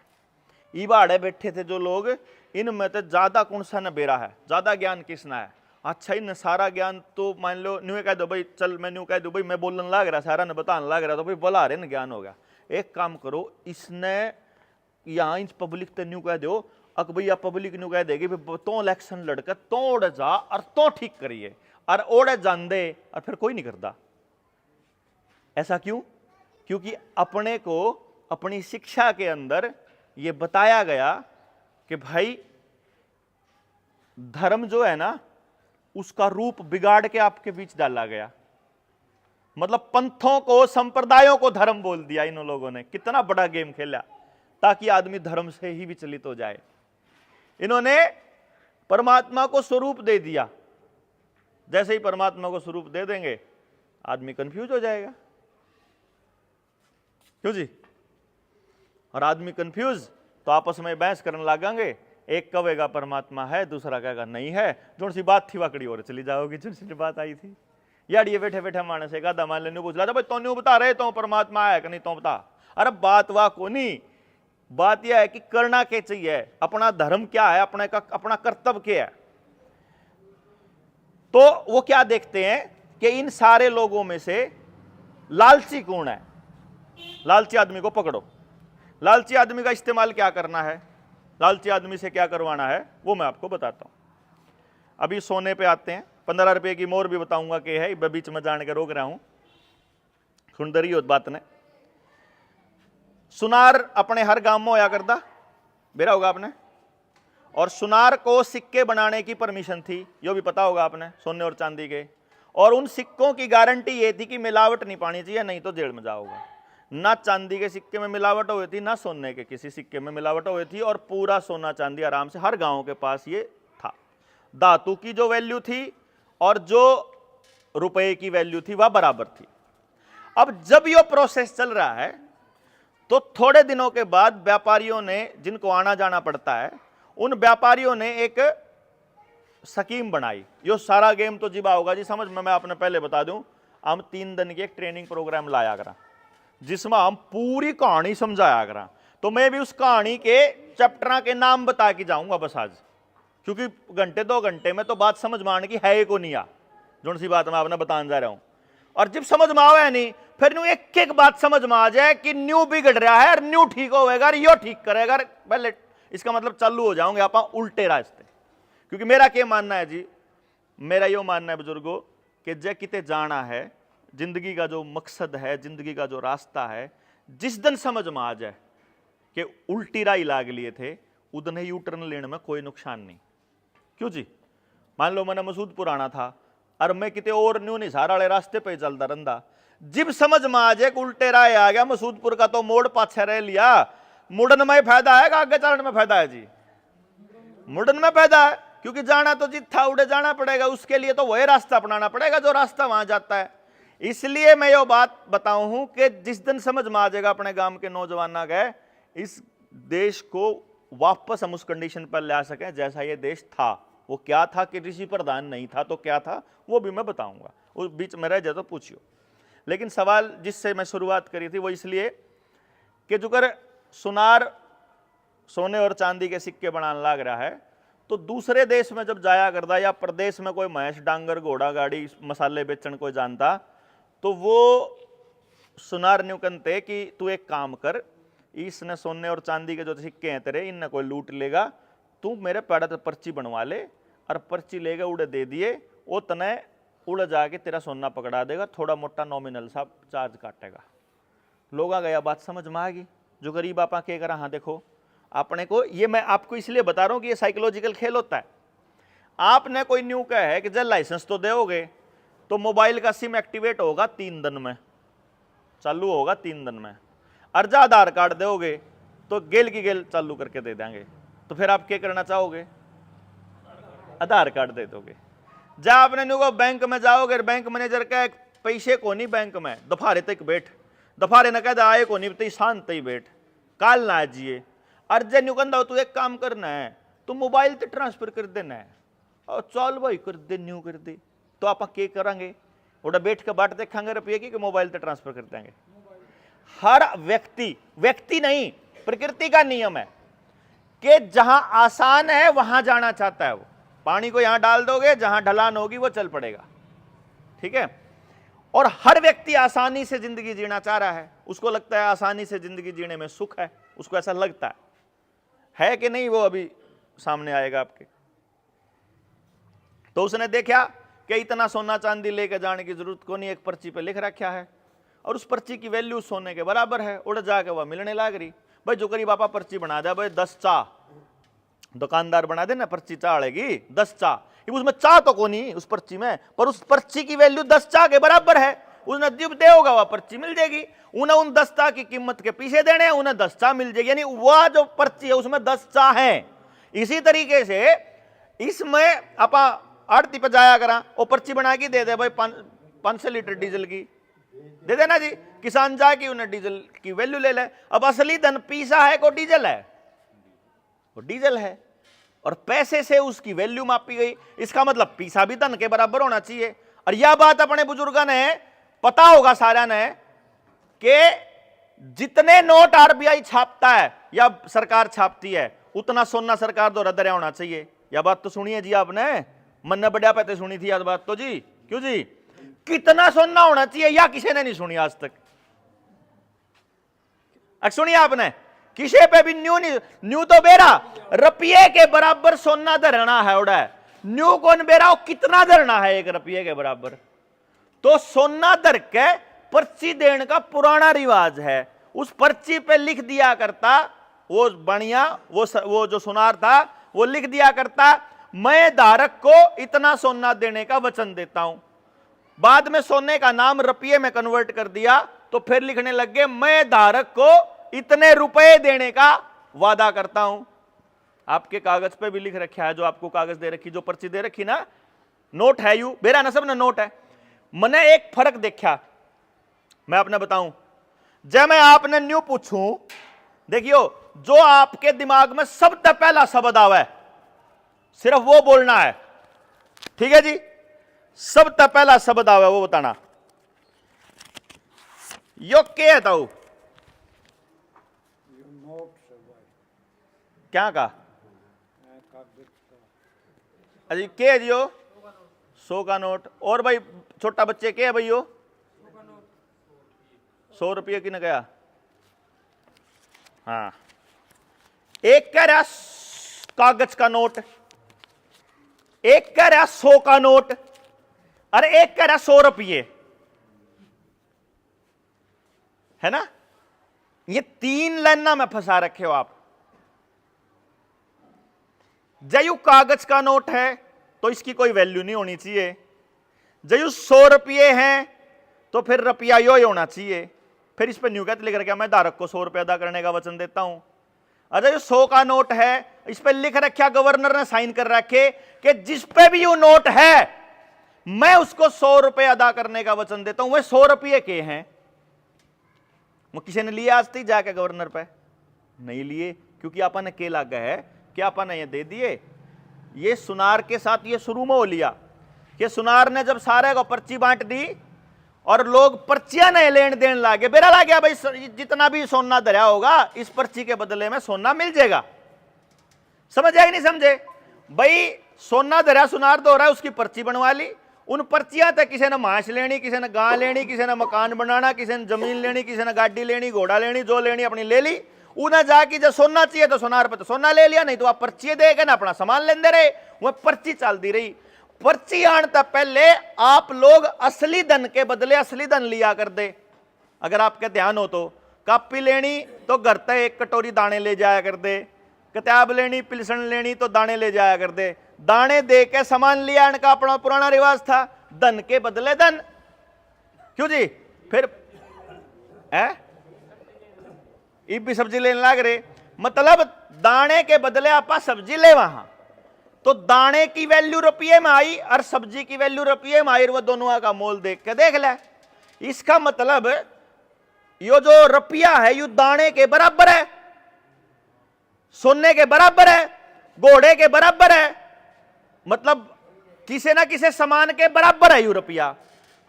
A: इबाड़े बैठे थे जो लोग, इनमें तो ज्यादा कौन सा न बेरा है, ज्यादा ज्ञान किसना है? अच्छा इन सारा ज्ञान तो मान लो न्यू कह दो भाई, चल मैं न्यू कह दो भाई मैं बोलने लग रहा, सारा ने बताने लग रहा, तो भाई बोला रहे न ज्ञान हो गया। एक काम करो, इसने यहाँ इस पब्लिक तो न्यू कह दो, अक भैया पब्लिक न्यू कह देगी तो इलेक्शन लड़कर तो उड़ जा और तो ठीक करिए, और ओढ़े जान दे, और फिर कोई नहीं करता। ऐसा क्यों? क्योंकि अपने को अपनी शिक्षा के अंदर यह बताया गया कि भाई धर्म जो है ना, उसका रूप बिगाड़ के आपके बीच डाला गया। मतलब पंथों को, संप्रदायों को धर्म बोल दिया इन लोगों ने। कितना बड़ा गेम खेला ताकि आदमी धर्म से ही विचलित हो जाए। इन्होंने परमात्मा को स्वरूप दे दिया। जैसे ही परमात्मा को स्वरूप दे देंगे, आदमी कंफ्यूज हो जाएगा। क्यों जी? और आदमी कंफ्यूज तो आपस में बहस करने लगेंगे। एक कहेगा परमात्मा है, दूसरा कहेगा नहीं है। जो सी बात थी वाकड़ी और चली जाओगी, जो सी बात आई थी। यार ये बैठे बैठे माने से गादा मान लेने पूछ रहा था, भाई तो नहीं बता रहे तो परमात्मा है कि नहीं, तो बता। अरे बात वाह को नहीं, बात यह है कि करना क्या चाहिए, अपना धर्म क्या है, अपना कर्तव्य क्या है। तो वो क्या देखते हैं कि इन सारे लोगों में से लालची कौन है? लालची आदमी को पकड़ो। लालची आदमी का इस्तेमाल क्या करना है, लालची आदमी से क्या करवाना है, वो मैं आपको बताता हूं। अभी सोने पे आते हैं। 15 रुपए की मोर भी बताऊंगा कि है, बीच में जान के रोक रहा हूं। सुंदरी हो बात ने। सुनार अपने हर गांव में होया करता, बेरा होगा आपने। और सुनार को सिक्के बनाने की परमिशन थी, यो भी पता होगा आपने, सोने और चांदी के। और उन सिक्कों की गारंटी ये थी कि मिलावट नहीं पानी चाहिए, नहीं तो जेल में जाओगा। ना चांदी के सिक्के में मिलावट हुई थी, ना सोने के किसी सिक्के में मिलावट हुई थी, और पूरा सोना चांदी आराम से हर गांव के पास ये था। धातु की जो वैल्यू थी और जो रुपए की वैल्यू थी वह बराबर थी। अब जब ये प्रोसेस चल रहा है तो थोड़े दिनों के बाद व्यापारियों ने, जिनको आना जाना पड़ता है, उन व्यापारियों ने एक स्कीम बनाई। यो सारा गेम तो जीवा होगा जी समझ में। मैं आपने पहले बता दूं, हम 3 दिन की एक ट्रेनिंग प्रोग्राम लाया करा, जिसमें हम पूरी कहानी समझाया करा। तो मैं भी उस कहानी के चैप्टर के नाम बता के जाऊंगा बस आज, क्योंकि घंटे 2 घंटे में तो बात समझ में आने की है को नहीं आ। जो सी बात मैं आपने बताने जा रहा हूं, और जब समझ में आवे नहीं, फिर न्यू एक एक बात समझ में आ जाए कि न्यू बिगड़ रहा है और न्यू ठीक होगा और यो ठीक करेगा, पहले इसका मतलब चालू हो जाओगे आप उल्टे रास्ते। क्योंकि मेरा क्या मानना है जी, मेरा यो मानना है बुजुर्गों कि जय किते जाना है, जिंदगी का जो मकसद है, जिंदगी का जो रास्ता है, जिस दिन समझ में आ जाए कि उल्टी राही लाग लिए थे, उदने यू टर्न लेने में कोई नुकसान नहीं। क्यों जी, मान लो मैंने मसूदपुर आना था और मैं किते और न्यू निसार वाले रास्ते पे चलता रंदा, जिब समझ में आ जाए कि उल्टे राय आ गया, मसूदपुर का तो मोड़ पाछे रह लिया, मुड़न में फायदा है कि आगे चलने में फायदा है जी? मुड़न में फायदा है, क्योंकि जाना तो जित था उड़े जाना पड़ेगा, उसके लिए तो वही रास्ता अपनाना पड़ेगा जो रास्ता वहां जाता है। इसलिए मैं ये बात बताऊं हूं कि जिस दिन समझ में आ जाएगा अपने गांव के नौजवान गए, इस देश को वापस हम उस कंडीशन पर ला सकें जैसा ये देश था। वो क्या था कि ऋषि प्रधान नहीं था तो क्या था, वो भी मैं बताऊंगा, उस बीच में रह जाए तो पूछियो। लेकिन सवाल जिससे मैं शुरुआत करी थी वो इसलिए कि जो कर सुनार सोने और चांदी के सिक्के बनाने लग रहा है, तो दूसरे देश में जब जाया करता या प्रदेश में कोई महेश डांगर घोड़ा गाड़ी मसाले बेचन कोई जानता, तो वो सुनार न्यू कहते कि तू एक काम कर, इसने सोने और चांदी के जो सिक्के हैं तेरे, इनने कोई लूट लेगा, तू मेरे पैड़ा तो पर्ची बनवा ले और पर्ची लेगा उड़े दे दिए, वो तने उड़ जाके तेरा सोना पकड़ा देगा, थोड़ा मोटा नॉमिनल सा चार्ज काटेगा। लोग आ गया, बात समझ में आ गई। जो गरीब आपा के करा, हाँ देखो आपने को, ये मैं आपको इसलिए बता रहा हूं कि ये साइकोलॉजिकल खेल होता है। आपने कोई न्यू कहा है कि जब लाइसेंस तो दोगे तो मोबाइल का सिम एक्टिवेट होगा 3 दिन में, चालू होगा 3 दिन में, और जब आधार कार्ड दोगे तो गेल की गेल चालू करके दे देंगे। तो फिर आप क्या करना चाहोगे? आधार कार्ड दे दोगे। जब आपने न्यू को बैंक में जाओगे, बैंक मैनेजर का पैसे को नहीं बैंक में, दोपहर तक बैठ, दोपहर न कह आए को नहीं, शांत ही बैठ, काल ना आजिए। अर्जे न्यू कहता तू एक काम करना है, तू मोबाइल से ट्रांसफर कर देना है, और चल भाई कर दे, न्यू कर दे। तो आप क्या करेंगे? उड़ा बैठ के बाट देखेंगे रुपये की, मोबाइल से ट्रांसफर कर देंगे। हर व्यक्ति नहीं, प्रकृति का नियम है कि जहां आसान है वहां जाना चाहता है वो। पानी को यहां डाल दोगे, जहां ढलान होगी वो चल पड़ेगा, ठीक है। और हर व्यक्ति आसानी से जिंदगी जीना चाह रहा है, उसको लगता है आसानी से जिंदगी जीने में सुख है, उसको ऐसा लगता है कि नहीं, वो अभी सामने आएगा आपके। तो उसने देखा कि इतना सोना चांदी लेके जाने की जरूरत को नहीं, एक पर्ची पे लिख रखा है और उस पर्ची की वैल्यू सोने के बराबर है, उड़ जाके वह मिलने लग रही। भाई जो करीब आपा पर्ची बना दे, भाई 10 चाह, दुकानदार बना दे ना पर्ची चाह आएगी 10 चाह, उसमें चाह तो को नहीं उस पर्ची में, पर उस पर्ची की वैल्यू 10 चाह के बराबर है। उसने जब दे होगा वह पर्ची मिल जाएगी, उन्हें उन 10 चाह की कीमत के पीछे देने हैं, उन्हें 10 चाह मिल जाएगी, यानी वह जो पर्ची है उसमें 10 चाह है। इसी तरीके से इसमें आपा आड़ती पे जाया करा, वो पर्ची बना के दे दे भाई 500 लीटर डीजल की दे देना जी, किसान जाके उन्हें डीजल की वैल्यू ले ले। अब असली धन पीसा है को डीजल है, वो डीजल है और पैसे से उसकी वैल्यू मापी गई, इसका मतलब पीसा भी धन के बराबर होना चाहिए। और यह बात अपने बुजुर्गों ने पता होगा सारा ने कि जितने नोट आरबीआई छापता है या सरकार छापती है, उतना सोना सरकार द्वारा दरिया होना चाहिए। यह बात तो सुनिए जी आपने, मन बढ़िया पते सुनी थी यह बात तो जी। क्यों जी? कितना सोना होना चाहिए या किसी ने नहीं सुनी आज तक? सुनिए आपने, किसी पे भी न्यू नहीं, न्यू तो बेरा रुपये के बराबर सोना धरना है, उड़ा न्यू कौन बेरा वो कितना धरना है 1 रुपये के बराबर। तो सोना धर के पर्ची देने का पुराना रिवाज है, उस पर्ची पे लिख दिया करता वो बढ़िया, वो जो सुनार था वो लिख दिया करता मैं धारक को इतना सोना देने का वचन देता हूं। बाद में सोने का नाम रुपये में कन्वर्ट कर दिया तो फिर लिखने लग गए मैं धारक को इतने रुपए देने का वादा करता हूं। आपके कागज पे भी लिख रखा है, जो आपको कागज दे रखी, जो पर्ची दे रखी ना, नोट है यू बेरा ना, सब ना नोट है। मैंने एक फर्क देखा, मैं अपने बताऊं, जब मैं आपने न्यू पूछूं, देखियो जो आपके दिमाग में सबसे पहला शब्द आवे सिर्फ वो बोलना है, ठीक है जी। सबसे पहला शब्द आवे वो बताना, यो क्या था क्या का अजी के जियो 100 का नोट। और भाई छोटा बच्चे के है भाई यो 100 रुपये की न गया। हाँ, एक कह रहा कागज का नोट, एक कह रहा 100 का नोट, अरे एक कह रहा 100 रुपये, है ना। ये 3 लाइना में फंसा रखे हो आप। जयू कागज का नोट है तो इसकी कोई वैल्यू नहीं होनी चाहिए, जयू 100 रुपये हैं तो फिर रुपया यो ही होना चाहिए। फिर इस पर न्यू कहते लिख रखा मैं धारक को 100 रुपये अदा करने का वचन देता हूं। अच्छा, जो 100 का नोट है इस पर लिख रखा, गवर्नर ने साइन कर रखे कि जिस पे भी ये नोट है मैं उसको 100 रुपये अदा करने का वचन देता हूं। वह 100 रुपये के हैं। वो किसी ने लिए आज तक जाके गवर्नर पे? नहीं लिए, क्योंकि अपन ने के लागा है कि अपन ने ये दे दिए। ये सुनार के साथ ये शुरू में हो लिया कि सुनार ने जब सारे को पर्ची बांट दी और लोग पर्चियां नहीं लेन देन लागे, बेरा ला गया भाई जितना भी सोना धरा होगा इस पर्ची के बदले में सोना मिल जाएगा। समझ आए कि नहीं समझे भाई? सोना धरा सुनार दो रहा है, उसकी पर्ची बनवा ली। उन पर्चियां तक किसी ने मांस लेनी, किसी ने गां लेनी, किसी ने मकान बनाना, किसी ने जमीन लेनी, किसी ने गाड़ी लेनी, घोड़ा लेनी, जो लेनी अपनी ले ली। उन्हें जाके जब सोना चाहिए तो सोनार पे तो सोना ले लिया, नहीं तो आप पर्ची देके ना अपना सामान लेंदे रहे। वह पर्ची चलती रही। पर्ची आने तक पहले आप लोग असली धन के बदले असली धन लिया कर दे। अगर आपके ध्यान हो तो कापी लेनी तो घर तक 1 कटोरी दाने ले जाया कर दे, किताब लेनी पिलसन लेनी तो दाने ले जाया कर दे। दाने दे के सामान लिया का अपना पुराना रिवाज था, धन के बदले धन। क्यों जी? फिर इब भी सब्जी लेने लग रहे, मतलब दाने के बदले आप सब्जी ले वहां, तो दाने की वैल्यू रुपये में आई और सब्जी की वैल्यू रुपये में आई, वो दोनों का मोल देख के देख ले। इसका मतलब यो जो रुपया है यू दाने के बराबर है, सोने के बराबर है, घोड़े के बराबर है, मतलब किसी ना किसी सामान के बराबर है यू रुपया।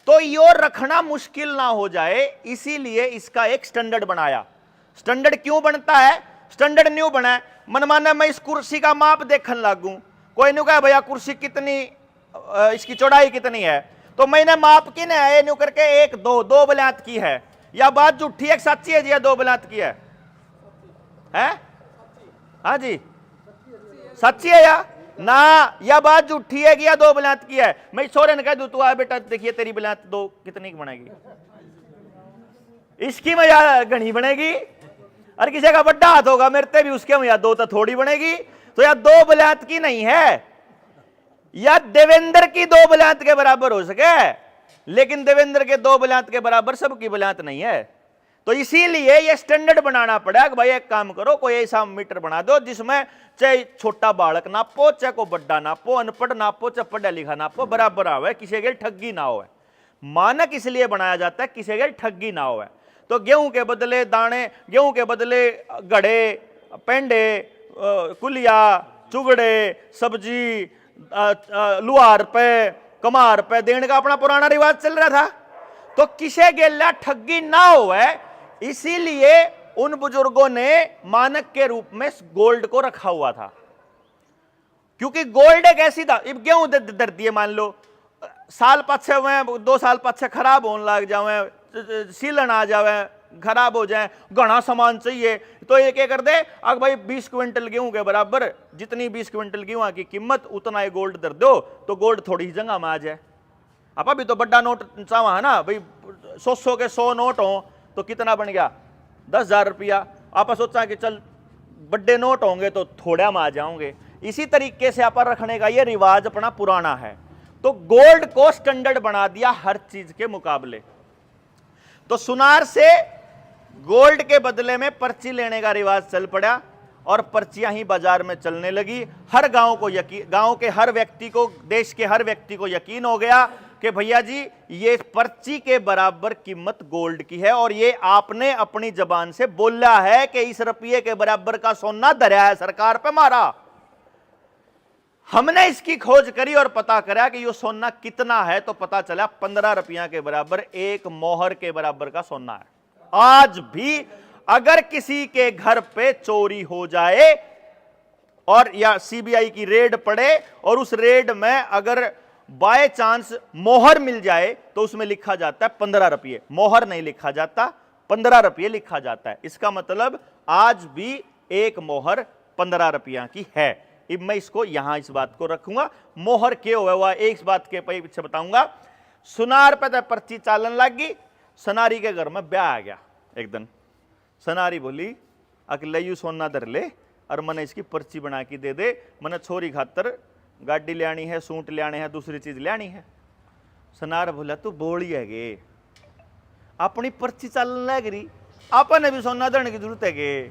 A: तो यो रखना मुश्किल ना हो जाए इसीलिए इसका एक स्टैंडर्ड बनाया। स्टैंडर्ड क्यों बनता है? स्टैंडर्ड न्यू बना, मनमाना मैं इस कुर्सी का माप देखने लागू, कोई नहीं कहा भैया कुर्सी कितनी, इसकी चौड़ाई कितनी है, तो मैंने माप की ना है न्यू करके 1 2 2 बलात की है, या बात झूठी है सच्ची है जी? 2 बलात की है? हाँ जी सच्ची है या ना? या बात झूठी है कि या 2 बलात की है? मैं सोरे ने कह दूं तू आ बेटा देखिए तेरी बलात 2 कितनी की बनेगी, इसकी में यार घनी बनेगी, और किसी का बड़ा हाथ होगा मेरे भी उसके में या 2 तो थोड़ी बनेगी। तो या 2 बलात की नहीं है, या देवेंद्र की 2 बलात के बराबर हो सके, लेकिन देवेंद्र के 2 बलात के बराबर सबकी बलात नहीं है। तो इसीलिए ये स्टैंडर्ड बनाना पड़ा कि भाई एक काम करो, कोई ऐसा मीटर बना दो जिसमें चाहे छोटा बालक नापो, चाहे को बड़ा नापो, अनपढ़ नापो, चाहे पढ़ा लिखा नापो, बराबर आवे, किसी के ठगी ना हो। मानक इसलिए बनाया जाता है किसी के ठगी ना हो। तो गेहूं के बदले दाने, गेहूं के बदले गड़े, पेंडे, कुलिया, चुगड़े, सब्जी, लुहार पे, कमार पे देने का अपना पुराना रिवाज चल रहा था। तो किसे गेला ठगी ना हो, इसीलिए उन बुजुर्गों ने मानक के रूप में गोल्ड को रखा हुआ था, क्योंकि गोल्ड एक ऐसी था। अब गेहूं दर दिए, मान लो साल पाछे हुए 2 साल पाछे खराब होने लग जावे, सीलन आ जावे, खराब हो जाए, घना सामान चाहिए, तो ये क्या कर दे, अगर भाई 20 क्विंटल गेहूं के बराबर जितनी 20 क्विंटल गेहूं की कीमत उतना ही गोल्ड दर दो, तो गोल्ड थोड़ी ही जगह में आ जाए। अब अभी तो बड़ा नोट चावा है ना भाई, 100 के 100 नोट हो तो कितना बन गया 10,000 रुपया। आप सोचा कि चल बड़े नोट होंगे तो थोड़ा में आ जाओगे। इसी तरीके से आप रखने का ये रिवाज अपना पुराना है। तो गोल्ड को स्टैंडर्ड बना दिया हर चीज के मुकाबले। तो सुनार से गोल्ड के बदले में पर्ची लेने का रिवाज चल पड़ा और पर्चियां ही बाजार में चलने लगी। हर गांव को यकीन, गांव के हर व्यक्ति को, देश के हर व्यक्ति को यकीन हो गया कि भैया जी ये पर्ची के बराबर कीमत गोल्ड की है, और ये आपने अपनी जबान से बोला है कि इस रुपये के बराबर का सोना धरा है सरकार पे मारा। हमने इसकी खोज करी और पता करा कि ये सोना कितना है, तो पता चला 15 रुपया के बराबर, 1 मोहर के बराबर का सोना है। आज भी अगर किसी के घर पे चोरी हो जाए और या सीबीआई की रेड पड़े और उस रेड में अगर बाय चांस मोहर मिल जाए तो उसमें लिखा जाता है 15 रुपये, मोहर नहीं लिखा जाता। 15 रुपये लिखा जाता है। इसका मतलब आज भी एक मोहर 15 रुपया की है। अब मैं इसको यहां इस बात को रखूंगा, मोहर के हुआ एक बात के पीछे बताऊंगा। सुनार पे पर्ची चालन लगी, सनारी के घर में ब्याह आ गया। एक दिन सनारी बोली अकेले यू सोना धर ले और मैंने इसकी पर्ची बना के दे दे, मैंने छोरी खातर गाड़ी ले आनी है, सूट ले आने हैं, दूसरी चीज ले आनी है। सनार बोला तू बोली है गे, अपनी पर्ची चालन लग रही, आपने भी सोना धरने की जरूरत है गे,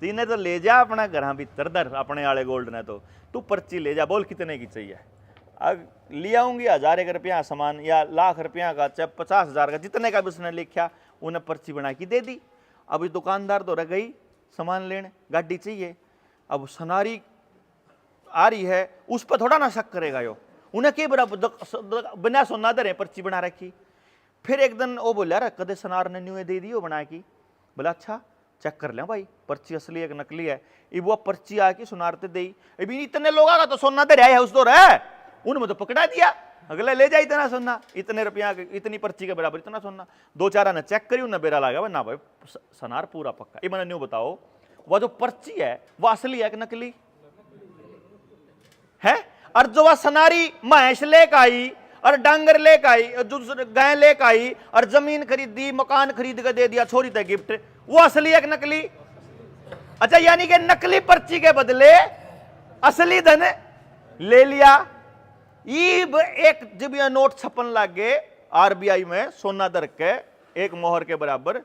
A: तीने तो ले जा अपना घर भीतर धर अपने आले गोल्ड ने, तो तू पर्ची ले जा, बोल कितने की चाहिए। अब ले आऊंगी 1000 रुपया सामान या लाख रुपया का, चाहे 50,000 का, जितने का भी उसने लिखा, उन्हें पर्ची बना के दे दी। अभी दुकानदार तो रह गई सामान लेने, गाड़ी चाहिए। अब सनारी आ रही है, उस पर थोड़ा ना शक करेगा यो, उन्हें के बराबर बिना सोना दे पर्ची बना रखी। फिर एक दिन वो बोला रे कदे सनार ने न्यू दे दी वो बना की, बोला अच्छा चेक कर ले भाई पर्ची असली है कि नकली है। अब वो पर्ची आके सुनारते दी, अभी इतने लोग का तो सोना दे रहा है उस दौर है, उनमें तो पकड़ा दिया, अगला ले जा इतना सोना, इतने रुपया इतनी पर्ची के बराबर इतना सोना। 2-4 ने चेक करी, उन्हें बेरा लगा ना भाई सनार पूरा पक्का। ये मैंने न्यू बताओ वह जो पर्ची है वह असली है कि नकली है। और जो वह सनारी महेश लेकर आई और डांगर लेकर आई, जो गाय लेकर आई और जमीन खरीदी, मकान खरीद कर दे दिया छोरी तक गिफ्ट, वो असली है कि नकली। अच्छा यानी कि नकली पर्ची के बदले असली धन ले लिया। एक जब यह नोट छपन लग गए आरबीआई में सोना दर के एक मोहर के बराबर,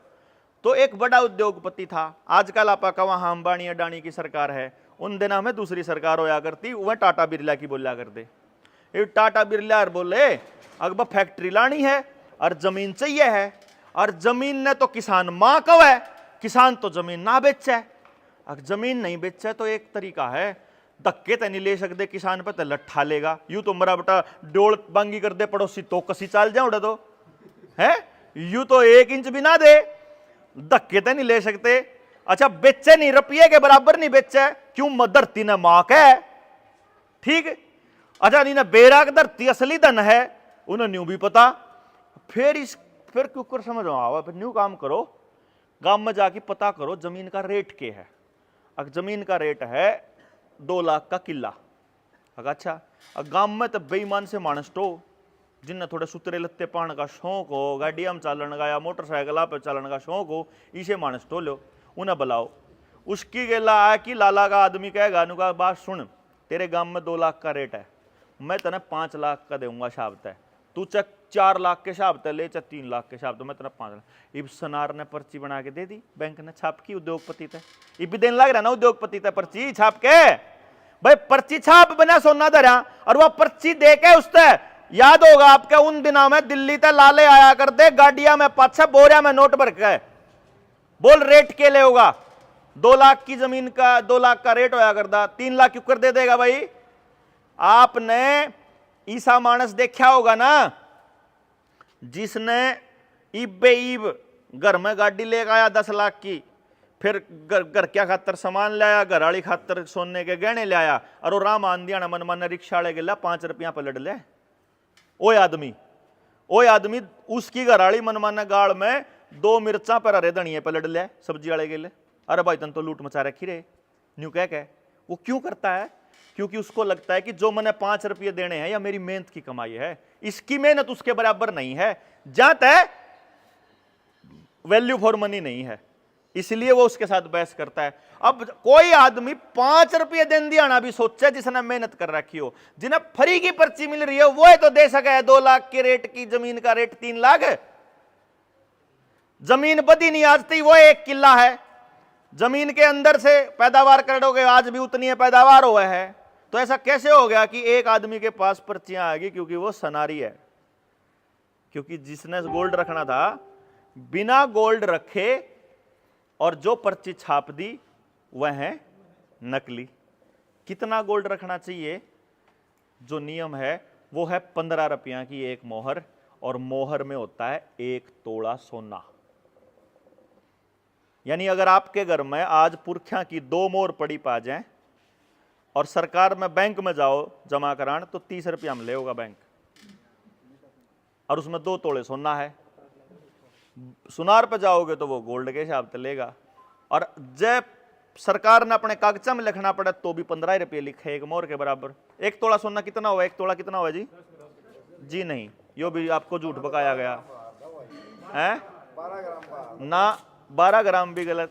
A: तो एक बड़ा उद्योगपति था, आजकल आपा का वहां अंबानी अडानी की सरकार है, उन दिनों में दूसरी सरकार होया करती, वह टाटा बिरला की बोला करते। ये टाटा बिरला बोले अगर फैक्ट्री लानी है और जमीन चाहिए है, और जमीन ने तो किसान मां कब है, किसान तो जमीन ना बेचे, अगर जमीन नहीं बेचे तो एक तरीका है धक्के तो नहीं ले सकते किसान पे, तो लट्ठा लेगा, यूं तो मरा बेटा डोल बांगी कर दे पड़ोसी तो कसी चाल जाए उड़ा तो है, यूं तो 1 इंच भी ना दे, धक्के तो नहीं ले सकते। अच्छा बेचे नहीं, रुपये के बराबर नहीं बेचे, क्यों धरती ने माक है, ठीक। अच्छा नहीं ना बेराग धरती असली धन है, उन्हें न्यू भी पता। फिर क्यों समझ आओ, फिर न्यू काम करो, गांव में जाके पता करो जमीन का रेट क्या है। अगर जमीन का रेट है 2 लाख का किला, अगर अच्छा गांव में तो बेईमान से मानस तो जिन्हें थोड़े सुतरे लत्ते पाने का शौक हो, गाड़िया में चालन का या मोटरसाइकिल पे चलन का शौक हो, इसे मानस तो लो, उन्हें बुलाओ। उसकी गेला है कि लाला का आदमी कहेगा अनुका बात सुन, तेरे गांव में 2 लाख का रेट है, मैं तेने 5 लाख का दूंगा शाबत है, तू चक 4 लाख के शाबत ले, चाहे 3 लाख के शाबत, मैं तेना 5 लाख। इब सनार ने पर्ची बना के दे दी, बैंक ने छाप की, उद्योगपति थे इब भी देने लग रहा ना उद्योगपति थे पर्ची छाप के, भाई पर्ची छाप बना सोना धरा, और वह पर्ची दे के उससे याद होगा आपके उन दिनों में दिल्ली तक लाले आया करते, गाड़िया में 5-6 बोरिया में नोट भर के, बोल रेट के ले होगा 2 लाख की जमीन का 2 लाख का रेट होया करता, 3 लाख क्यों कर दे देगा भाई। आपने ईसा मानस देखा होगा ना, जिसने ईब घर में गाड़ी लेकर आया 10 लाख की, फिर घर क्या खातर सामान लाया, घर वाली खातर सोने के गहने लाया, और वो राम आंदिया मन मन रिक्शा वाले गिला 5 रुपया पर लड़ ले। ओ आदमी उसकी घर वाली मन मन गाड़ में 2 मिर्चा पर अरे धनिए पर लड़ ले सब्जी वाले गिले, अरे भाई तन तो लूट मचा रखी रे, न्यू कह वो क्यों करता है, क्योंकि उसको लगता है कि जो मैंने 5 रुपये देने हैं या मेरी मेहनत की कमाई है, इसकी मेहनत उसके बराबर नहीं है, जहां तक वैल्यू फॉर मनी नहीं है, इसलिए वो उसके साथ बहस करता है। अब कोई आदमी 5 रुपये देन दिया भी सोचे जिसने मेहनत कर रखी हो, जिन्हें फ्री की पर्ची मिल रही है वो तो दे सके 2 लाख के रेट की जमीन का रेट 3 लाख, जमीन बदी नहीं आजती, वो 1 किला है, जमीन के अंदर से पैदावार करोगे आज भी उतनी है पैदावार हुआ है, तो ऐसा कैसे हो गया कि एक आदमी के पास पर्चियां आ गई, क्योंकि वो सनारी है, क्योंकि जिसने गोल्ड रखना था बिना गोल्ड रखे और जो पर्ची छाप दी वह है नकली। कितना गोल्ड रखना चाहिए, जो नियम है वो है 15 रुपया की एक मोहर, और मोहर में होता है 1 तोला सोना। यानी अगर आपके घर में आज पुरखिया की 2 मोहर पड़ी पा जाए और सरकार में बैंक में जाओ जमा करान, तो 30 रुपया में ले होगा बैंक, और उसमें 2 तोले सोना है, सुनार पे जाओगे तो वो गोल्ड के हिसाब से लेगा। और जब सरकार ने अपने कागजा में लिखना पड़ा तो भी 15 रुपये लिखे, एक मोहर के बराबर। 1 तोला सोना कितना हुआ? 1 तोला कितना हुआ जी? जी नहीं, यो भी आपको झूठ बकाया गया है ना। 12 ग्राम भी गलत,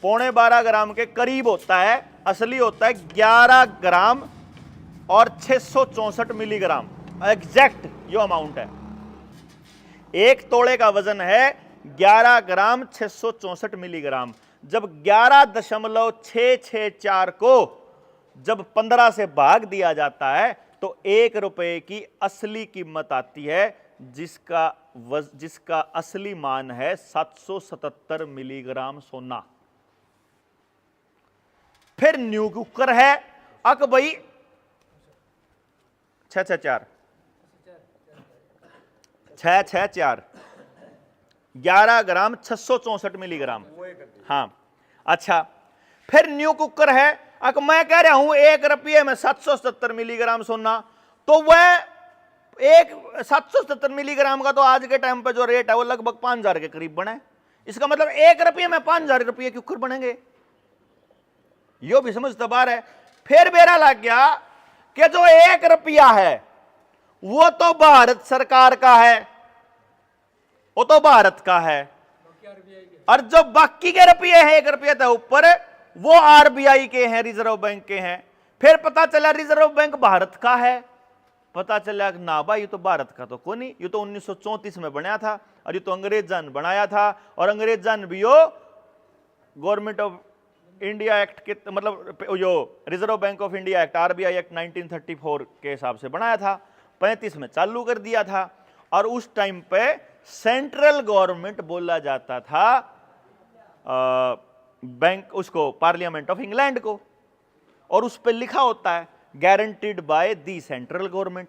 A: 12.25 ग्राम के करीब होता है। असली होता है 11 ग्राम और 664 मिलीग्राम, एग्जैक्ट यो अमाउंट है। 1 तोले का वजन है 11 ग्राम 664 मिलीग्राम। जब 11.664 को जब 15 से भाग दिया जाता है तो 1 रुपए की असली कीमत आती है, जिसका असली मान है 777 मिलीग्राम सोना। फिर न्यू कुकर है, अक भाई 664 11 ग्राम 664 मिलीग्राम। हाँ अच्छा, फिर न्यू कुकर है, अक मैं कह रहा हूं 1 रुपये में 777 मिलीग्राम सोना, तो वह 777 मिलीग्राम का तो आज के टाइम पे जो रेट है वो लगभग 5000 के करीब बने। इसका मतलब 1 रुपये में 5000 रुपये के कुकर बनेंगे, यो भी समझ बार है। फिर मेरा लग गया कि जो 1 रुपया है वो तो भारत सरकार का है, वो तो भारत का है, और जो बाकी के रुपये हैं 1 रुपये के ऊपर वो आरबीआई के हैं, रिजर्व बैंक के हैं। फिर पता चला रिजर्व बैंक भारत का है, पता चला ना भाई ये तो भारत का तो कोई नहीं, ये तो 1934 में बनाया था और ये तो अंग्रेजों ने बनाया था, और अंग्रेजों ने भी यो गवर्नमेंट ऑफ इंडिया एक्ट के मतलब जो reserve bank of India act RBI act 1934 के हिसाब से बनाया था, 35 में चालू कर दिया था। और उस टाइम पे सेंट्रल गवर्नमेंट बोला जाता था बैंक उसको पार्लियामेंट ऑफ इंग्लैंड को, और उस पर लिखा होता है guaranteed by the central government.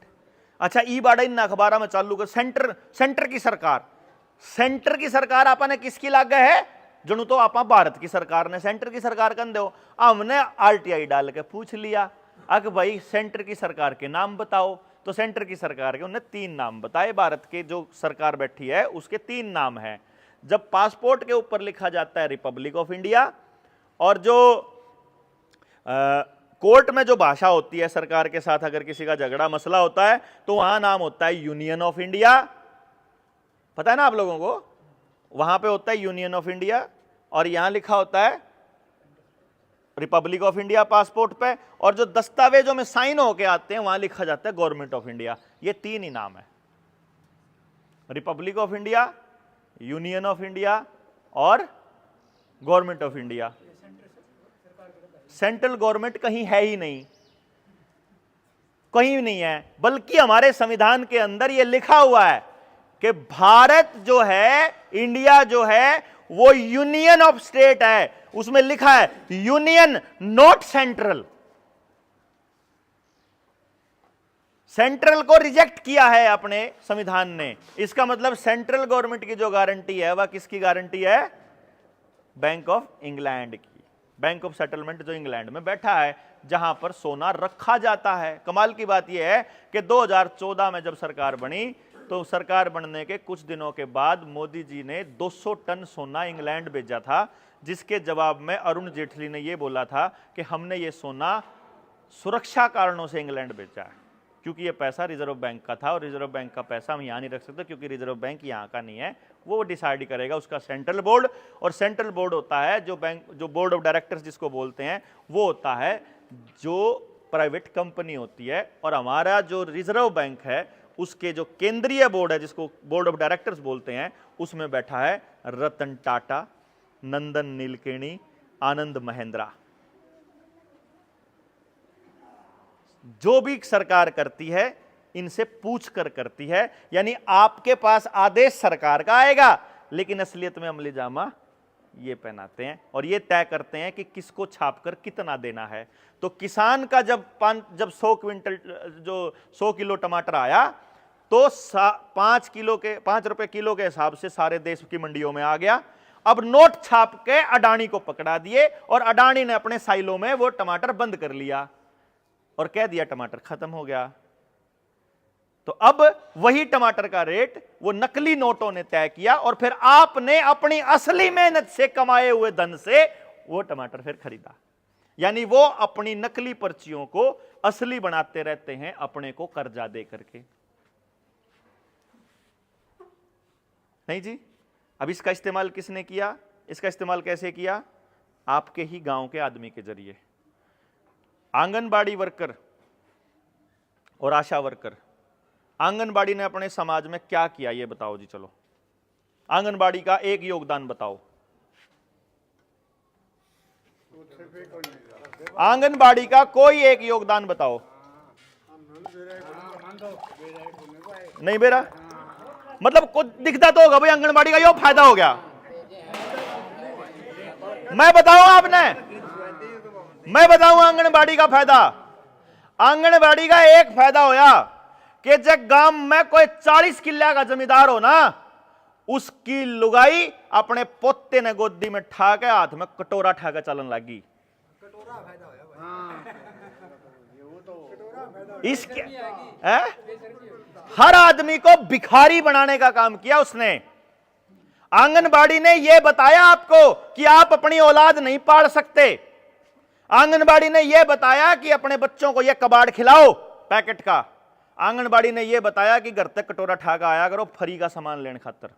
A: अच्छा ई बाड़ा इन अखबार में चालू कर सेंटर की सरकार आपने किसकी लागे है? जनू तो आप भारत की सरकार ने सेंटर की सरकार कर दो। हमने आरटीआई डाल के पूछ लिया अक भाई सेंटर की सरकार के नाम बताओ, तो सेंटर की सरकार के उन्हें 3 नाम बताए। भारत के जो सरकार बैठी है उसके 3 नाम हैं। जब पासपोर्ट के ऊपर लिखा जाता है रिपब्लिक ऑफ इंडिया, और जो कोर्ट में जो भाषा होती है सरकार के साथ अगर किसी का झगड़ा मसला होता है तो वहां नाम होता है यूनियन ऑफ इंडिया। पता है ना आप लोगों को, वहां पे होता है यूनियन ऑफ इंडिया और यहां लिखा होता है रिपब्लिक ऑफ इंडिया पासपोर्ट पे, और जो दस्तावेजों में साइन होके आते हैं वहां लिखा जाता है गवर्नमेंट ऑफ इंडिया। ये 3 ही नाम है, republic of India, union of India और government of India. Central government कहीं है ही नहीं, कहीं नहीं है, बल्कि हमारे संविधान के अंदर यह लिखा हुआ है कि भारत जो है, इंडिया जो है वो यूनियन ऑफ स्टेट है। उसमें लिखा है यूनियन नॉट सेंट्रल। सेंट्रल को रिजेक्ट किया है अपने संविधान ने। इसका मतलब सेंट्रल गवर्नमेंट की जो गारंटी है वह किसकी गारंटी है? बैंक ऑफ इंग्लैंड की, बैंक ऑफ सेटलमेंट जो इंग्लैंड में बैठा है, जहां पर सोना रखा जाता है। कमाल की बात यह है कि 2014 में जब सरकार बनी तो सरकार बनने के कुछ दिनों के बाद मोदी जी ने 200 टन सोना इंग्लैंड भेजा था, जिसके जवाब में अरुण जेटली ने यह बोला था कि हमने ये सोना सुरक्षा कारणों से इंग्लैंड भेजा है, क्योंकि ये पैसा रिजर्व बैंक का था और रिजर्व बैंक का पैसा हम यहाँ नहीं रख सकते क्योंकि रिजर्व बैंक यहाँ का नहीं है, वो डिसाइड करेगा उसका सेंट्रल बोर्ड। और सेंट्रल बोर्ड होता है जो बोर्ड ऑफ डायरेक्टर्स जिसको बोलते हैं, वो होता है जो प्राइवेट कंपनी होती है। और हमारा जो रिजर्व बैंक है उसके जो केंद्रीय बोर्ड है जिसको बोर्ड ऑफ डायरेक्टर्स बोलते हैं, उसमें बैठा है रतन टाटा, नंदन नीलकेणी, आनंद महिंद्रा। जो भी सरकार करती है इनसे पूछ कर करती है, यानी आपके पास आदेश सरकार का आएगा लेकिन असलियत में अमली जामा ये पहनाते हैं और ये तय करते हैं कि किसको छापकर कितना देना है। तो किसान का जब 100 किलो टमाटर आया तो 5 रुपए किलो के हिसाब से सारे देश की मंडियों में आ गया। अब नोट छाप के अडानी को पकड़ा दिए और अडानी ने अपने साइलों में वो टमाटर बंद कर लिया और कह दिया टमाटर खत्म हो गया। तो अब वही टमाटर का रेट वो नकली नोटों ने तय किया और फिर आपने अपनी असली मेहनत से कमाए हुए धन से वो टमाटर फिर खरीदा। यानी वो अपनी नकली पर्चियों को असली बनाते रहते हैं अपने को कर्जा दे करके। नहीं जी, अब इसका इस्तेमाल किसने किया? इसका इस्तेमाल कैसे किया? आपके ही गांव के आदमी के जरिए। आंगनबाड़ी वर्कर और आशा वर्कर, आंगनबाड़ी ने अपने समाज में क्या किया ये बताओ जी। चलो आंगनबाड़ी का एक योगदान बताओ। आंगनबाड़ी का कोई एक योगदान बताओ। नहीं बेरा, मतलब कुछ दिखता तो होगा भाई आंगनबाड़ी का यो फायदा हो गया। मैं बताऊं आपने, मैं बताऊं आंगनबाड़ी का फायदा। आंगनबाड़ी का एक फायदा होया कि जब गांव में कोई 40 किल्ला का जमींदार हो ना, उसकी लुगाई अपने पोते ने गोदी में ठा के हाथ में कटोरा ठा के चलन लगी। इसके हर आदमी को भिखारी बनाने का काम किया उसने। आंगनबाड़ी ने यह बताया आपको कि आप अपनी औलाद नहीं पाल सकते। आंगनबाड़ी ने यह बताया कि अपने बच्चों को यह कबाड़ खिलाओ पैकेट का। आंगनबाड़ी ने यह बताया कि घर तक कटोरा ठाका आया करो फ्री का सामान लेने खातर।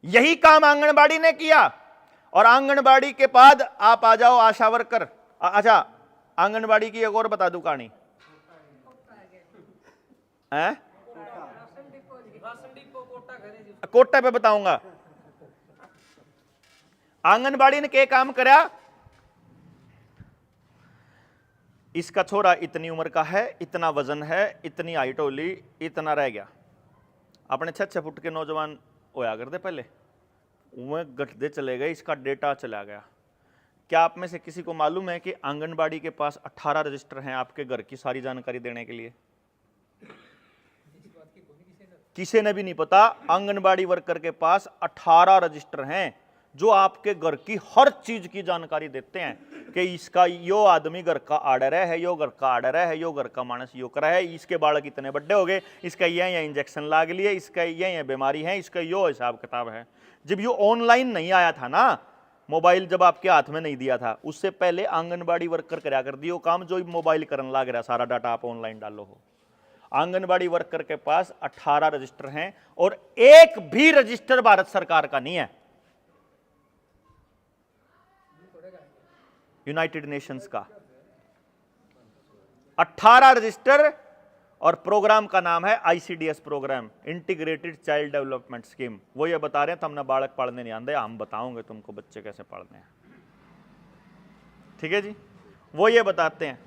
A: यही काम आंगनबाड़ी ने किया। और आंगनबाड़ी के बाद आप आ जाओ आशा वर्कर। अच्छा, आंगनबाड़ी की एक और बता दूं कहानी है, कोटा पे बताऊंगा। आंगनबाड़ी ने क्या काम करा? इसका छोरा इतनी उम्र का है, इतना वजन है, इतनी हाइट होली, इतना रह गया। अपने 6-6 फुट के नौजवान होया करते पहले, वह गठदे चले गए, इसका डेटा चला गया। क्या आप में से किसी को मालूम है कि आंगनबाड़ी के पास 18 रजिस्टर हैं आपके घर की सारी जानकारी देने के लिए? किसी ने भी नहीं पता। आंगनबाड़ी वर्कर के पास 18 रजिस्टर हैं जो आपके घर की हर चीज की जानकारी देते हैं कि इसका यो आदमी घर का आर्डर है, यो घर का आर्डर है, यो घर का मानस यो करा है, इसके बालक इतने बड़े हो गए, इसका ये इंजेक्शन लाग लिए, इसका ये बीमारी है, इसका यो हिसाब किताब है। जब यो ऑनलाइन नहीं आया था ना, मोबाइल जब आपके हाथ में नहीं दिया था, उससे पहले आंगनबाड़ी वर्कर करा कर दियो काम जो मोबाइल करने लग रहा, सारा डाटा आप ऑनलाइन डालो हो। आंगनबाड़ी वर्कर के पास 18 रजिस्टर हैं और एक भी रजिस्टर भारत सरकार का नहीं है, यूनाइटेड नेशंस का। 18 रजिस्टर और प्रोग्राम का नाम है ICDS programme, integrated child development scheme. वो ये बता रहे हैं तुमने बालक पढ़ने नहीं आते, हम बताओगे तुमको बच्चे कैसे पढ़ने हैं। ठीक है जी, वो ये बताते हैं।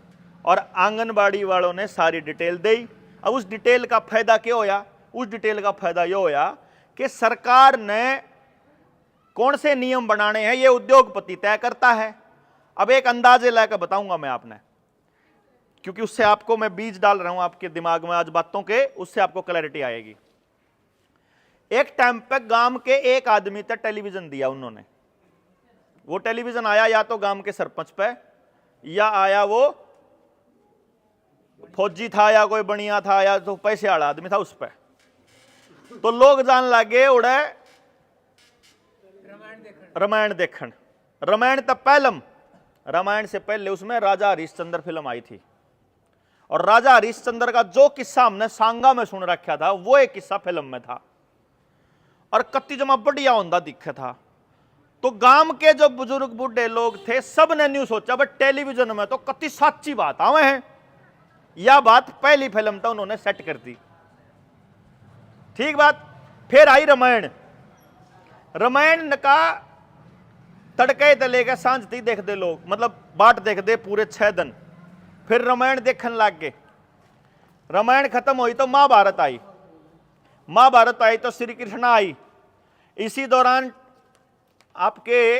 A: और आंगनबाड़ी वालों ने सारी डिटेल दी। अब उस डिटेल का फायदा क्या होया? उस डिटेल का फायदा यह होया कि सरकार ने कौन से नियम बनाने हैं ये उद्योगपति तय करता है। अब एक अंदाजे लाकर बताऊंगा मैं आपने, क्योंकि उससे आपको मैं बीज डाल रहा हूं आपके दिमाग में आज बातों के, उससे आपको क्लैरिटी आएगी। एक टाइम पे गांव के एक आदमी तक टेलीविजन दिया उन्होंने। वो टेलीविजन आया या तो गांव के सरपंच पे, या आया वो फौजी था, या कोई बढ़िया था, या तो पैसे वाला आदमी था उस पे। तो लोग जान लगे उड़े रामायण देखन। रामायण तब पहलम, रामायण से पहले उसमें राजा हरिश्चंद्र फिल्म आई थी। और राजा हरिश्चंद्र का जो किस्सा हमने सांगा में सुन रखा था, वो एक किस्सा फिल्म में था और कत्ती जमा बढ़िया होंदा दिखा था। तो गांव के जो बुजुर्ग बूढ़े लोग थे, सब ने न्यू सोचा बट टेलीविजन में तो कत्ती सच्ची बात आवे हैं, यह बात पहली फिल्म था उन्होंने सेट कर दी। ठीक बात। फिर आई रामायण। रामायण का तड़के ते लेकर सांझ तक देख दे लोग, मतलब बाट देख दे पूरे 6 दिन। फिर रामायण देखने लग गए। रामायण खत्म हुई तो महाभारत आई। महाभारत आई तो श्री कृष्ण आई। इसी दौरान आपके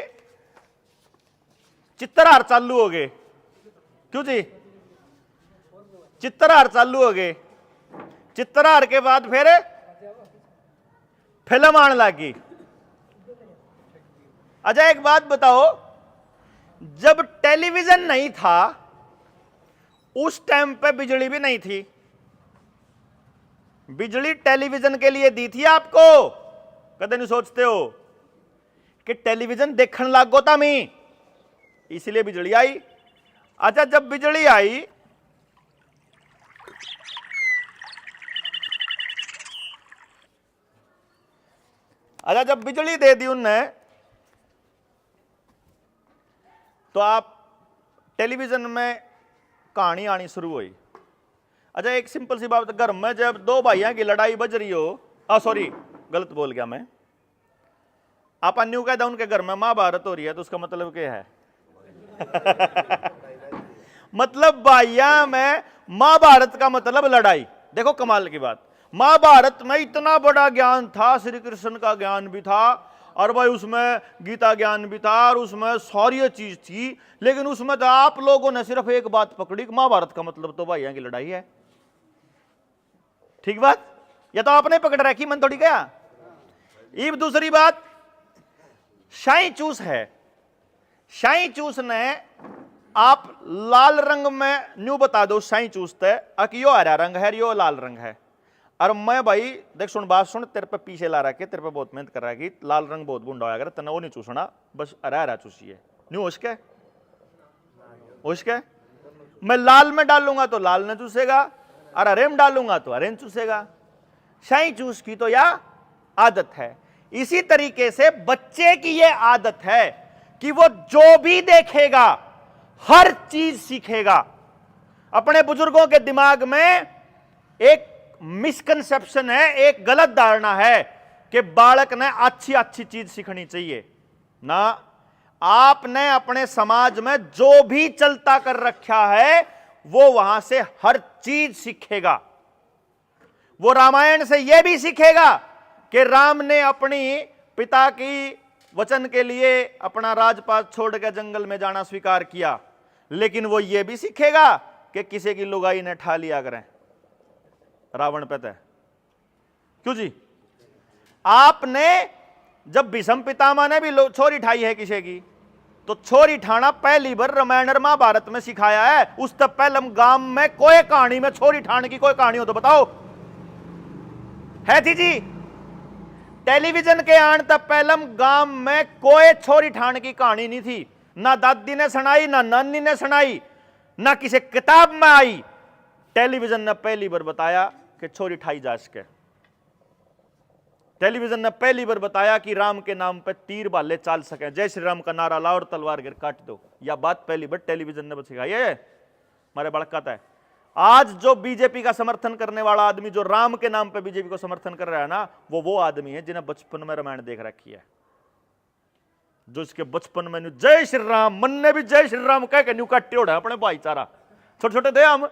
A: चित्रहार चालू हो गए। क्यों जी? चित्रहार चालू हो गए। चित्रहार के बाद फिर फिल्म आने लगी। अच्छा एक बात बताओ, जब टेलीविजन नहीं था उस टाइम पे बिजली भी नहीं थी, बिजली टेलीविजन के लिए दी थी आपको, कदे नहीं सोचते हो कि टेलीविजन देखने लागो था मैं, इसलिए बिजली आई। अच्छा जब बिजली आई, अच्छा जब बिजली दे दी उनने, तो आप टेलीविजन में कहानी आनी शुरू हुई। अच्छा एक सिंपल सी बात, घर में जब दो भाइयों की लड़ाई बज रही हो, सॉरी गलत बोल गया मैं, आप अन्यू कहता उनके घर में महाभारत हो रही है, तो उसका मतलब क्या है? मतलब भाइया में महाभारत का मतलब लड़ाई। देखो कमाल की बात, महाभारत में इतना बड़ा ज्ञान था, श्री कृष्ण का ज्ञान भी था, और भाई उसमें गीता ज्ञान भी था, और उसमें सारी चीज थी, लेकिन उसमें तो आप लोगों ने सिर्फ एक बात पकड़ी कि महाभारत का मतलब तो भाइयों की लड़ाई है। ठीक बात, या तो आपने पकड़ रखी, मन थोड़ी गया। अब दूसरी बात, शाही चूस है, शाही चूस ने आप लाल रंग में न्यू बता दो, शाही चूस तक यो हरा रंग है, यो लाल रंग है, और मैं भाई देख सुन बात सुन, तेरे पे पीछे ला रहा के, तेरे पे बहुत मेहनत कर रहा है कि लाल रंग बहुत बुंडा होया कर, तना वो नहीं चूसना, बस हरा हरा चूसिए न्यू उसके मैं लाल में डालूंगा तो लाल न चूसेगा, और हरे में डालूंगा तो हरे न चूसेगा। शाही चूस की तो यह आदत है। इसी तरीके से बच्चे की यह आदत है कि वो जो भी देखेगा हर चीज सीखेगा। अपने बुजुर्गों के दिमाग में एक मिसकंसेप्शन है, एक गलत धारणा है कि बालक ने अच्छी अच्छी चीज सीखनी चाहिए ना। आपने अपने समाज में जो भी चलता कर रखा है वो वहां से हर चीज सीखेगा। वो रामायण से यह भी सीखेगा कि राम ने अपनी पिता की वचन के लिए अपना राजपाट छोड़ के जंगल में जाना स्वीकार किया, लेकिन वो ये भी सीखेगा कि किसी की लुगाई ने ठा लिया करें रावण पे तय। क्यों जी? आपने जब भीष्म पितामह ने भी छोरी ठाई है किसी की, तो छोरी ठाना पहली बार रामायण और महाभारत में सिखाया है। उस तब पहले हम गांव में कोई कहानी में छोरी ठाने की कोई कहानी हो तो बताओ, है थी जी? टेलीविजन के आने तक पहले हम गांव में कोई छोरी ठाने की कहानी नहीं थी, ना दादी ने सुनाई, ना नानी ने सुनाई, ना किसी किताब में आई। टेलीविजन ने पहली बार बताया कि छोरी ठाई जा सके। टेलीविजन ने पहली बार बताया कि राम के नाम पे तीर भाले चाल सके, जय श्री राम का नारा लाओ और तलवार गिर काट दो। यह बात पहली बार टेलीविजन ने सिखाई है। हमारे बड़काता है आज जो बीजेपी का समर्थन करने वाला आदमी, जो राम के नाम पे बीजेपी को समर्थन कर रहा है ना, वो आदमी है जिन्हें बचपन में रामायण देख रखी है, जो इसके बचपन में जय श्री राम, मन ने भी जय श्री राम कह के न्यू काटे उड़ा अपने भाईचारा। छोटे छोटे थे हम,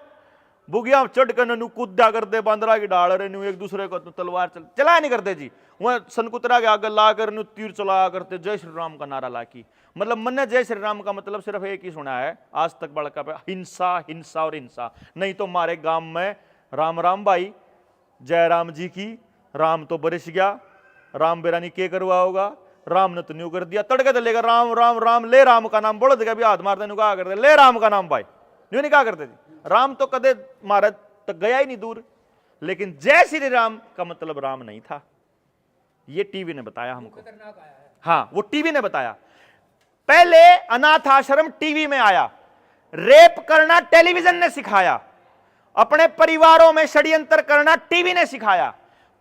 A: बुगिया चढ़ कर न्यू कूदा करते, बांदरा की डाल रहे न्यू, एक दूसरे को तलवार चलाया नहीं करते जी, वह सनकुतरा के आगे ला कर न्यू तीर चलाया करते, जय श्री राम का नारा ला की। मतलब मन ने जय श्री राम का मतलब सिर्फ एक ही सुना है आज तक बड़का पे, हिंसा हिंसा और हिंसा। नहीं तो हमारे गांव में राम राम भाई, जय राम जी की, राम तो बरस गया, राम बेरानी के करवा होगा, राम ने तो न्यू कर दिया, तड़के तो लेकर राम राम राम, ले राम का नाम बोल देगा भी हाथ मारते न्यू कहा करते, ले राम का नाम भाई, न्यू नहीं कहा करते थे। राम तो कदे मारा तक गया ही नहीं दूर, लेकिन जय श्री राम का मतलब राम नहीं था। ये टीवी ने बताया हमको। हाँ, वो टीवी ने बताया। पहले अनाथ आश्रम टीवी में आया, रेप करना टेलीविजन ने सिखाया, अपने परिवारों में षड्यंत्र करना टीवी ने सिखाया,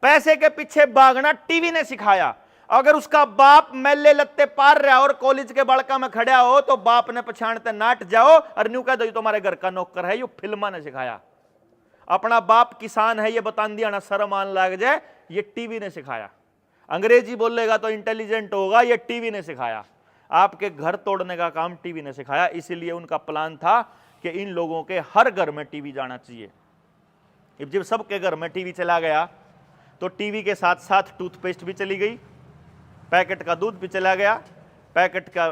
A: पैसे के पीछे भागना टीवी ने सिखाया। अगर उसका बाप मेले लत्ते पार रहा और कॉलेज के बड़का में खड़ा हो तो बाप ने पछाणते नाट जाओ और न्यू कह दो तुम्हारे घर का नौकर है, ये फिल्मा ने सिखाया। अपना बाप किसान है ये बता दिया ना, शर्म आने लग जाए, ये टीवी ने सिखाया। अंग्रेजी बोलेगा तो इंटेलिजेंट होगा, ये टीवी ने सिखाया। आपके घर तोड़ने का काम टीवी ने सिखाया। इसीलिए उनका प्लान था कि इन लोगों के हर घर में टीवी जाना चाहिए। जब सबके घर में टीवी चला गया तो टीवी के साथ साथ टूथपेस्ट भी चली गई, पैकेट का दूध भी चला गया, पैकेट का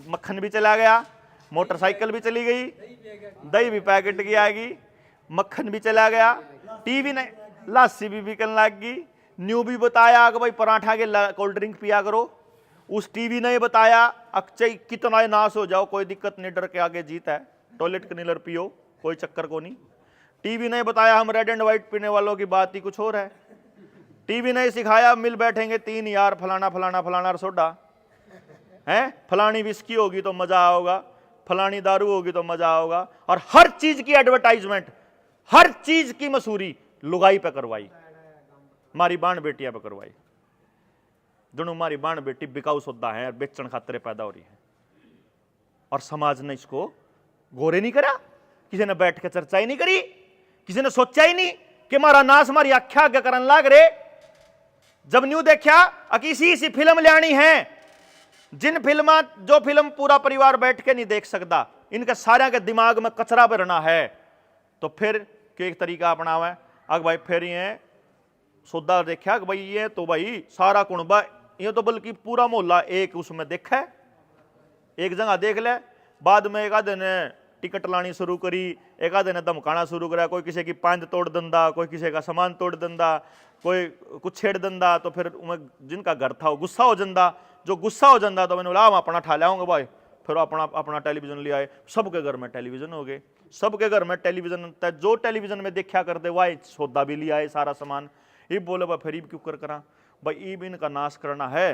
A: मक्खन भी चला गया, मोटरसाइकिल भी चली गई, दही भी पैकेट की आ गई, मक्खन भी चला गया, टीवी ने लस्सी भी बिकने लग गई, न्यू भी बताया कि भाई पराठा के कोल्ड ड्रिंक पिया करो। उस टीवी ने बताया अक्चय कितना नाश हो जाओ कोई दिक्कत नहीं, डर के आगे जीत है, टॉयलेट क्लीनर पियो कोई चक्कर को नहीं। टीवी ने बताया हम रेड एंड व्हाइट पीने वालों की बात ही कुछ और है। टीवी ने सिखाया मिल बैठेंगे 3 यार, फलाना फलाना फलाना सोडा है, फलानी विस्की होगी तो मजा होगा, फलानी दारू होगी तो मजा होगा, और हर चीज की एडवर्टाइजमेंट, हर चीज की मसूरी लुगाई पे करवाई, मारी बाण बेटियां पे करवाई। दोनों मारी बाण बेटी बिकाऊ सौदा है, बेचन खातरे पैदा हो रही है, और समाज ने इसको गोरे नहीं करा, किसी ने बैठ के चर्चा ही नहीं करी, किसी ने सोचा ही नहीं कि मारा नाश मारी आख्या आगे करन लाग रे। जब न्यू देखा इसी फिल्म लियानी है, जिन फिल्म जो फिल्म पूरा परिवार बैठ के नहीं देख सकता, इनके सारे के दिमाग में कचरा भरना है, तो फिर एक तरीका अपनावा है। अग भाई फिर ये सौदा देखा कि भाई ये तो भाई सारा कुणबा, ये तो बल्कि पूरा मोहल्ला एक उसमें देखा है, एक जगह देख ले। बाद में एक आधे ने टिकट लानी शुरू करी, एक आधे ने धमकाना शुरू करा, कोई किसी की पांज तोड़ दंदा, कोई किसी का सामान तोड़ दंदा, कोई कुछ छेड़ दंदा, तो फिर जिनका घर था वो गुस्सा हो जाता, जो गुस्सा हो जाता तो मैंने बोला हम अपना ठा लाऊंगा भाई, फिर अपना अपना टेलीविजन ले आए, सबके घर में टेलीविजन हो गए, सबके घर में टेलीविजन, जो टेलीविजन में देखा करते वह सौदा भी लिया है सारा सामान। ये बोले भाई फिर क्यों कर करा भाई, ईब इनका नाश करना है,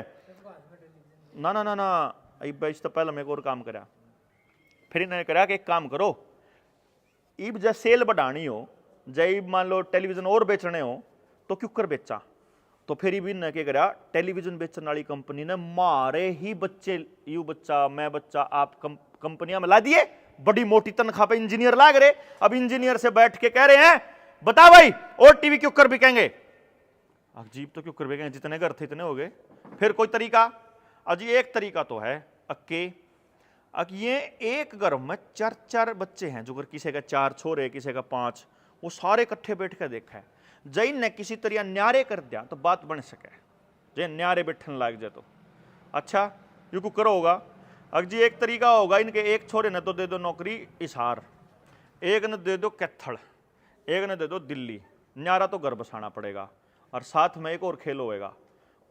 A: ना ना ना ना, इस तो पहले मैं एक और काम करा, फिर इन्होंने करा कि एक काम करो, ईब जब सेल बढ़ानी हो, जब मान लो टेलीविजन और बेचने हो तो क्यों कर बेचा, तो फिर इन्होंने क्या करा, टेलीविजन बेचने वाली कंपनी ने मारे ही बच्चे, यू बच्चा मैं बच्चा आप कंपनियां में ला दिए, बड़ी मोटी तनख्वाह पे इंजीनियर लाग रहे। अब इंजीनियर से बैठ के कह रहे हैं बता भाई और टीवी क्यों कर बिकेंगे, अजीब तो क्यों कर बिकेंगे, जितने घर थे इतने हो गए। फिर कोई तरीका, अजी एक तरीका तो है ये एक घर में 4 बच्चे हैं, जो अगर किसी का 4 छोरे किसी का 5, वो सारे इकट्ठे बैठ कर देखा है, जैन ने किसी तरह न्यारे कर दिया तो बात बन सके, जैन न्यारे बैठने लग जाए तो अच्छा यू को करो होगा। अब जी एक तरीका होगा, इनके एक छोरे ने तो दे दो नौकरी इसार, एक ने दे दो कैथल, एक ने दे दो दिल्ली, न्यारा तो घर बसाना पड़ेगा, और साथ में एक और खेल होएगा,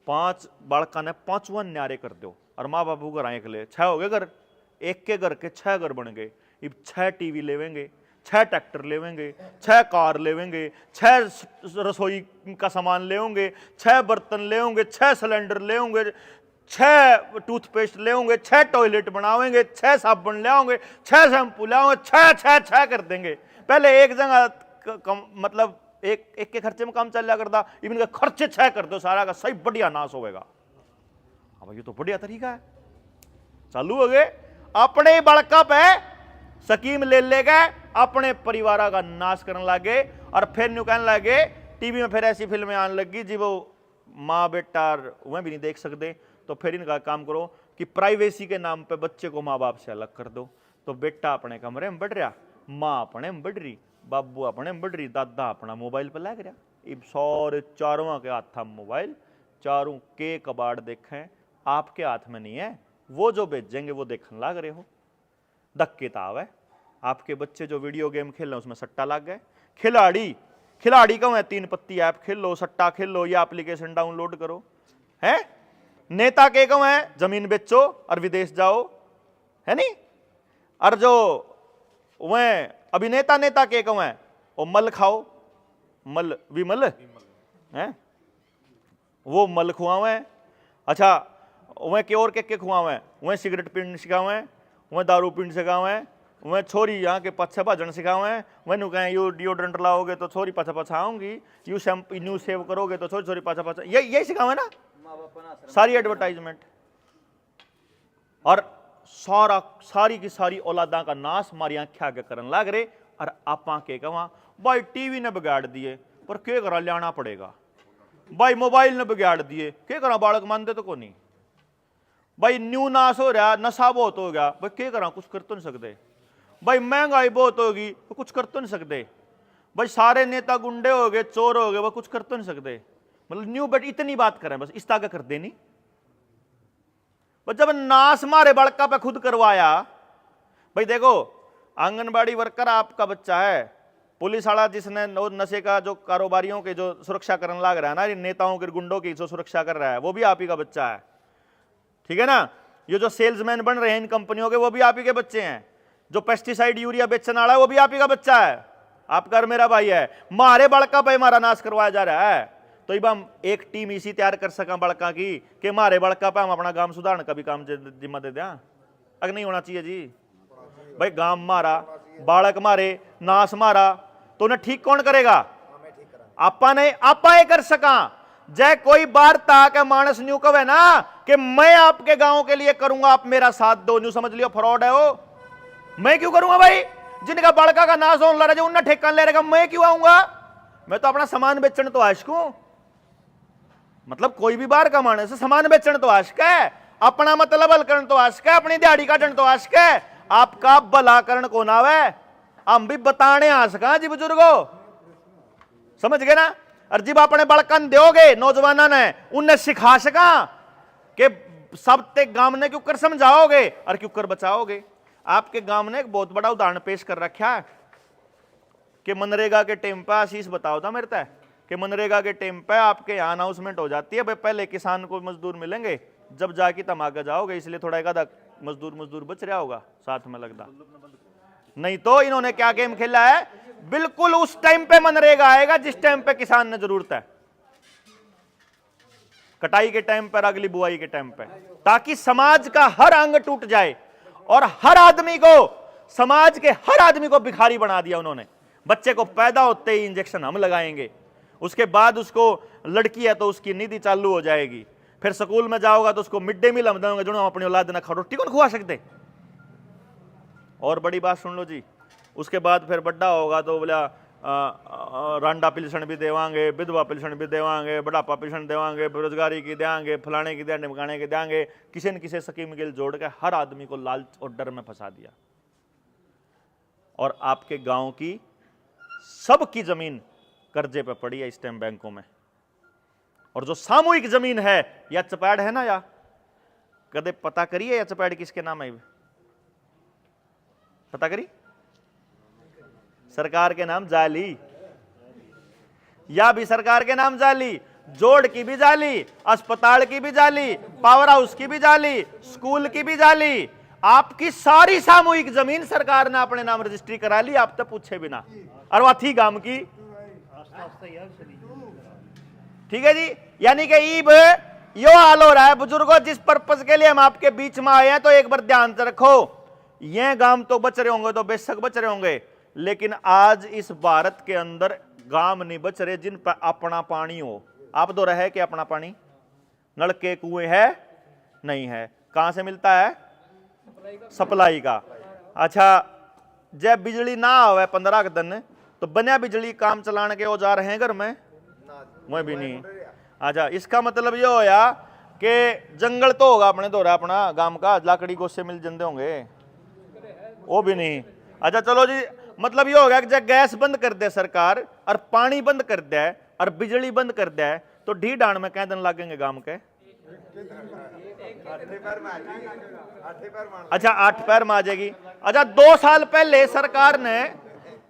A: 5 बालका ने 5वां न्यारे कर दो, और माँ बापू घर आए के लिए 6 हो गए घर, एक के घर के 6 घर बन गए। अब 6 टीवी लेवेंगे, 6 ट्रैक्टर लेवेंगे, 6 कार लेवेंगे, 6 रसोई का सामान लेंगे, 6 बर्तन लेंगे, 6 सिलेंडर लेंगे, 6 टूथपेस्ट लेंगे, 6 टॉयलेट बनावेंगे, 6 साबुन लाओगे, 6 शैम्पू लाओगे, 6 कर देंगे। पहले एक जगह मतलब एक के खर्चे में काम चल रहा करता, इनके खर्चे 6 कर दो, सारा का सही बढ़िया नाश होगा। अब ये तो बढ़िया तरीका है, चालू हो गए, अपने ही बड़का पे स्कीम ले गए, अपने परिवार का नाश करने लगे, और फिर न्यू कहने लगे टीवी में फिर ऐसी फिल्में आने लगी जी वो माँ बेटा वह भी नहीं देख सकते, तो फिर इनका काम करो कि प्राइवेसी के नाम पे बच्चे को माँ बाप से अलग कर दो, तो बेटा अपने कमरे में बढ़ रहा, माँ अपने में बढ़ रही, बाबू अपने में बढ़ रही, दादा अपना मोबाइल पर लग रहा। अब सारे चारों के हाथ में मोबाइल, चारों के कबाड़ देखें, आपके हाथ में नहीं है, वो जो बेचेंगे वो देखने लग रहे हो। धक्के ताव है, आपके बच्चे जो वीडियो गेम खेल रहे हैं उसमें सट्टा लग गए, खिलाड़ी का 3 पत्ती ऐप खेल लो, सट्टा खेल लो, या एप्लीकेशन डाउनलोड करो, है नेता के कहो है जमीन बेचो और विदेश जाओ, है नहीं, और जो वह अभिनेता नेता के कहो है वो मल खाओ, मल विमल है वो मल खुआवे, अच्छा वह के और के खुआवे, वह सिगरेट पीने सिखावे, वह दारू पीने सिखावे, वह छोरी यहाँ के पछे भजन सिखावे, वह नु कहें यू डिओड्रेंट लाओगे तो छोरी पाछा पाछा आऊंगी, यू शैम्पू न्यू सेव करोगे तो छोरी छोरी पाछा पाछा, यही सिखावे ना सारी एडवर्टाइजमेंट, और सारी की सारी औलादा का नाश हमारी आंखें आगे करने लग रहे। और आपा के कहा भाई टीवी ने बिगाड़ दिए, पर के करा लियाना पड़ेगा, भाई मोबाइल ने बिगाड़ दिए, के करा बालक मानते तो को नहीं, भाई न्यू नाश हो रहा, नशा बहुत हो गया, भाई के करा कुछ कर तो नहीं सकते, भाई महंगाई बहुत होगी तो कुछ कर तो नहीं सकते, भाई सारे नेता गुंडे हो गए, चोर हो गए, वह कुछ कर तो नहीं सकते, मतलब न्यू बट इतनी बात करें बस, इस ताकत कर देनी। जब नाश मारे बड़का पे खुद करवाया, भाई देखो आंगनबाड़ी वर्कर आपका बच्चा है, पुलिस वाला जिसने नशे का जो कारोबारियों के जो सुरक्षा करने लग रहा है ना, नेताओं के गुंडों की जो सुरक्षा कर रहा है, वो भी आप ही का बच्चा है, ठीक है ना। ये जो सेल्समैन बन रहे हैं इन कंपनियों के, वो भी आप ही के बच्चे हैं, जो पेस्टिसाइड यूरिया बेचने वाला है वो भी आप ही का बच्चा है, आपका और मेरा भाई है, मारे बड़का भाई हमारा नाश करवाया जा रहा है। तो अब हम एक टीम इसी तैयार कर सका बड़का की कि मारे बड़का पे हम अपना गांव सुधारने का भी काम जिम्मा दे दें। अगर नहीं होना चाहिए जी भाई, गांव मारा, बालक मारे, नाश मारा, तो उन्हें ठीक कौन करेगा? आपा नहीं, आपा ये कर सका। जय कोई वार्ता के मानस न्यू कवे ना कि मैं आपके गांव के लिए करूंगा, आप मेरा साथ दो, न्यू समझ लियो फ्रॉड है वो। मैं क्यों करूंगा भाई? जिनका बड़का का नाश होने लगा, जो उन्हें ठेका ले रहेगा, मैं क्यों आऊंगा? मैं तो अपना सामान बेचने तो आशिक हूं। मतलब कोई भी बाहर का मानस सामान बेचने तो आशिक है, अपना मतलब हल करने तो आशिक है, अपनी दिहाड़ी काटने तो आशिक है, आपका भला करण को ना है। हम भी बताने आ सका जी बुजुर्गो, समझ गए ना? और जब अपने बड़कन दोगे नौजवाना ने, उन्हें सिखा सका कि सब ते गांव ने क्यों कर समझाओगे और क्यों कर बचाओगे। आपके गांव ने एक बहुत बड़ा उदाहरण पेश कर रखा है कि मनरेगा के टाइम पे, आशीष बताओ था मेरे तय कि मनरेगा के टाइम पे आपके यहाँ अनाउंसमेंट हो जाती है भाई पहले किसान को मजदूर मिलेंगे, जब जाके तुम आगे जाओगे, इसलिए थोड़ा एक आधा मजदूर बच रहा होगा साथ में लगता। नहीं तो इन्होंने क्या गेम खेला है, बिल्कुल उस टाइम पे मनरेगा आएगा जिस टाइम पे किसान ने जरूरत है, कटाई के टाइम पर, अगली बुआई के टाइम पे, ताकि समाज का हर अंग टूट जाए और हर आदमी को, समाज के हर आदमी को भिखारी बना दिया उन्होंने। बच्चे को पैदा होते ही इंजेक्शन हम लगाएंगे, उसके बाद उसको लड़की है तो उसकी निधि चालू हो जाएगी, फिर स्कूल में जाओगा तो उसको मिड डे मील हम देंगे, जो हम अपनी औलाद ना खा रोटी कौन खुआ सकते। और बड़ी बात सुन लो जी, उसके बाद फिर बड्डा होगा तो बोला रांडा पिलसन भी देवांगे, विधवा पिलसन भी देवांगे, बुढ़ापा पिलसन देवांगे, बेरोजगारी की देंगे, फलाने की देंगे, ढिमकाने की देंगे, किसी न किसी स्कीम के जोड़ के हर आदमी को लालच और डर में फंसा दिया। और आपके गांव की सबकी जमीन कर्जे पे पड़ी है इस टाइम बैंकों में। और जो सामूहिक जमीन है, या चपैड़ है ना, या कदे पता करिए या चपैड़ किसके नाम है, पता करी? सरकार के नाम जाली, या भी सरकार के नाम जाली, जोड़ की भी जाली, अस्पताल की भी जाली, पावर हाउस की भी जाली, स्कूल की भी जाली, आपकी सारी सामूहिक जमीन सरकार ने अपने नाम रजिस्ट्री करा ली, आप तो पूछे बिना, और वह थी गांव की। ठीक है जी, यानी कि ईब यो हाल हो रहा है बुजुर्गों, जिस पर्पज के लिए हम आपके बीच में आए हैं, तो एक बार ध्यान से रखो, ये गांव तो बच रहे होंगे, तो बेशक बच रहे होंगे, लेकिन आज इस भारत के अंदर गांव नहीं बच रहे जिन पर अपना पानी हो। आप तो रहे कि अपना पानी नलके कुएं है नहीं है, कहां से मिलता है? सप्लाई का। अच्छा, जब बिजली ना हो 15 दिन, तो बनिया बिजली काम चलाने के औजार हैं घर में? वह भी नहीं। अच्छा, इसका मतलब ये होया कि जंगल तो होगा अपने दौरा, अपना गांव का लाकड़ी गोसे मिल जाते होंगे, वो भी नहीं। अच्छा चलो जी, मतलब ये हो गया कि जब गैस बंद कर दे सरकार और पानी बंद कर दे और बिजली बंद कर दे, तो ढी डांड में कह दिन लगेंगे गांव के? अच्छा, 8 पैर में आ जाएगी। अच्छा, 2 साल पहले सरकार ने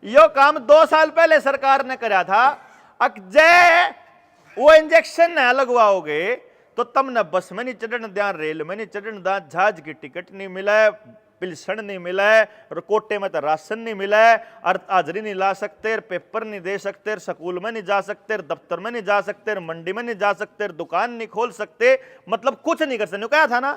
A: यो काम 2 साल पहले सरकार ने करा था। जय वो इंजेक्शन न लगवाओगे तो तुमने बस में नहीं चढ़ने दिया, रेल में नहीं चढ़ने दिया, जहाज की टिकट नहीं मिला, पिलसन नहीं मिला है, और कोटे में तो राशन नहीं मिला है, और हाजरी नहीं ला सकते, पेपर नहीं दे सकते, स्कूल में नहीं जा सकते, दफ्तर में नहीं जा सकते, मंडी में नहीं जा सकते, दुकान नहीं खोल सकते, मतलब कुछ नहीं कर सकते। कहा था ना,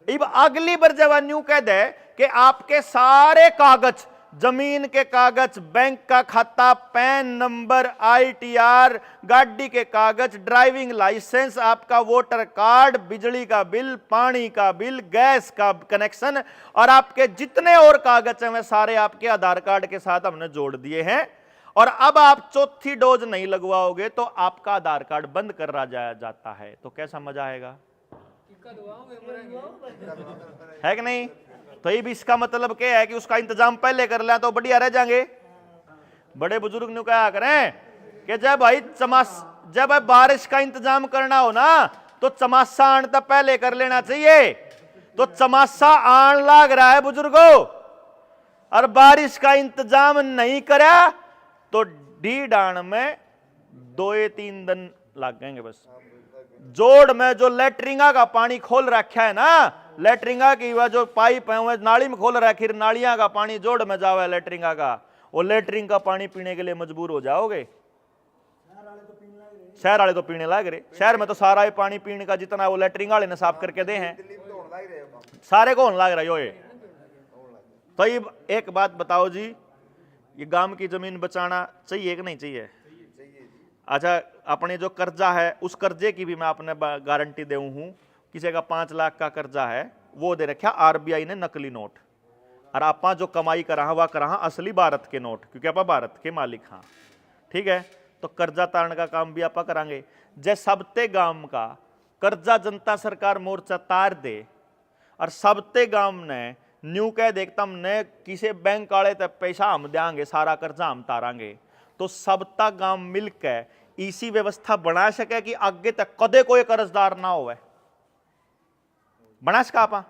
A: अब अगली बार जब न्यू कह दे कि आपके सारे कागज, जमीन के कागज, बैंक का खाता, पैन नंबर, ITR, गाड़ी के कागज, ड्राइविंग लाइसेंस, आपका वोटर कार्ड, बिजली का बिल, पानी का बिल, गैस का कनेक्शन, और आपके जितने और कागज हैं वे सारे आपके आधार कार्ड के साथ हमने जोड़ दिए हैं। और अब आप चौथी डोज नहीं लगवाओगे तो आपका आधार कार्ड बंद कर जाता है। तो कैसा मजा आएगा, है कि नहीं? तो ये भी इसका मतलब क्या है कि उसका इंतजाम पहले कर लें तो बढ़िया रह जाएंगे। बड़े बुजुर्ग ने क्या करें कि जब बारिश का इंतजाम करना हो ना, तो चमासा आन तो पहले कर लेना चाहिए। तो चमासा आन लाग रहा है बुजुर्गों, और बारिश का इंतजाम नहीं करा तो डी डाण में 2-3 दिन लग जाएंगे बस। जोड़ में जो लेटरिंगा का पानी खोल रखा है ना, लेटरिंगा की वह जो पाइप है वह नाली में खोल रखी, नालियां का पानी जोड़ में जावे लेटरिंगा का, और लेटरिन का पानी पीने के लिए मजबूर हो जाओगे। शहर वाले तो पीने लग रहे, शहर में तो सारा ये पानी पीने का जितना वो लेटरिन वाले ने साफ करके दे हैं, सारे को होने लग रहा है ये। तो ये एक बात बताओ जी, ये गांव की जमीन बचाना चाहिए कि नहीं चाहिए? अच्छा, अपने जो कर्जा है उस कर्जे की भी मैं अपने गारंटी दे हूं। किसी का 5 लाख का कर्जा है, वो दे रखा आरबीआई ने नकली नोट, और आप जो कमाई करा वह करा असली भारत के नोट, क्योंकि आप भारत के मालिक हाँ। ठीक है, तो कर्जा तारण का काम भी आप करांगे। जै सबते गांव का कर्जा जनता सरकार मोर्चा तार दे और सबते गांव ने न्यू कह देखता हमने किसी बैंक वाले तक पैसा हम देंगे, सारा कर्जा हम तारांगे, तो सबता गांव मिलकर इसी व्यवस्था बना सके कि आगे तक कदे कोई कर्जदार ना होवे। बना सका आपा,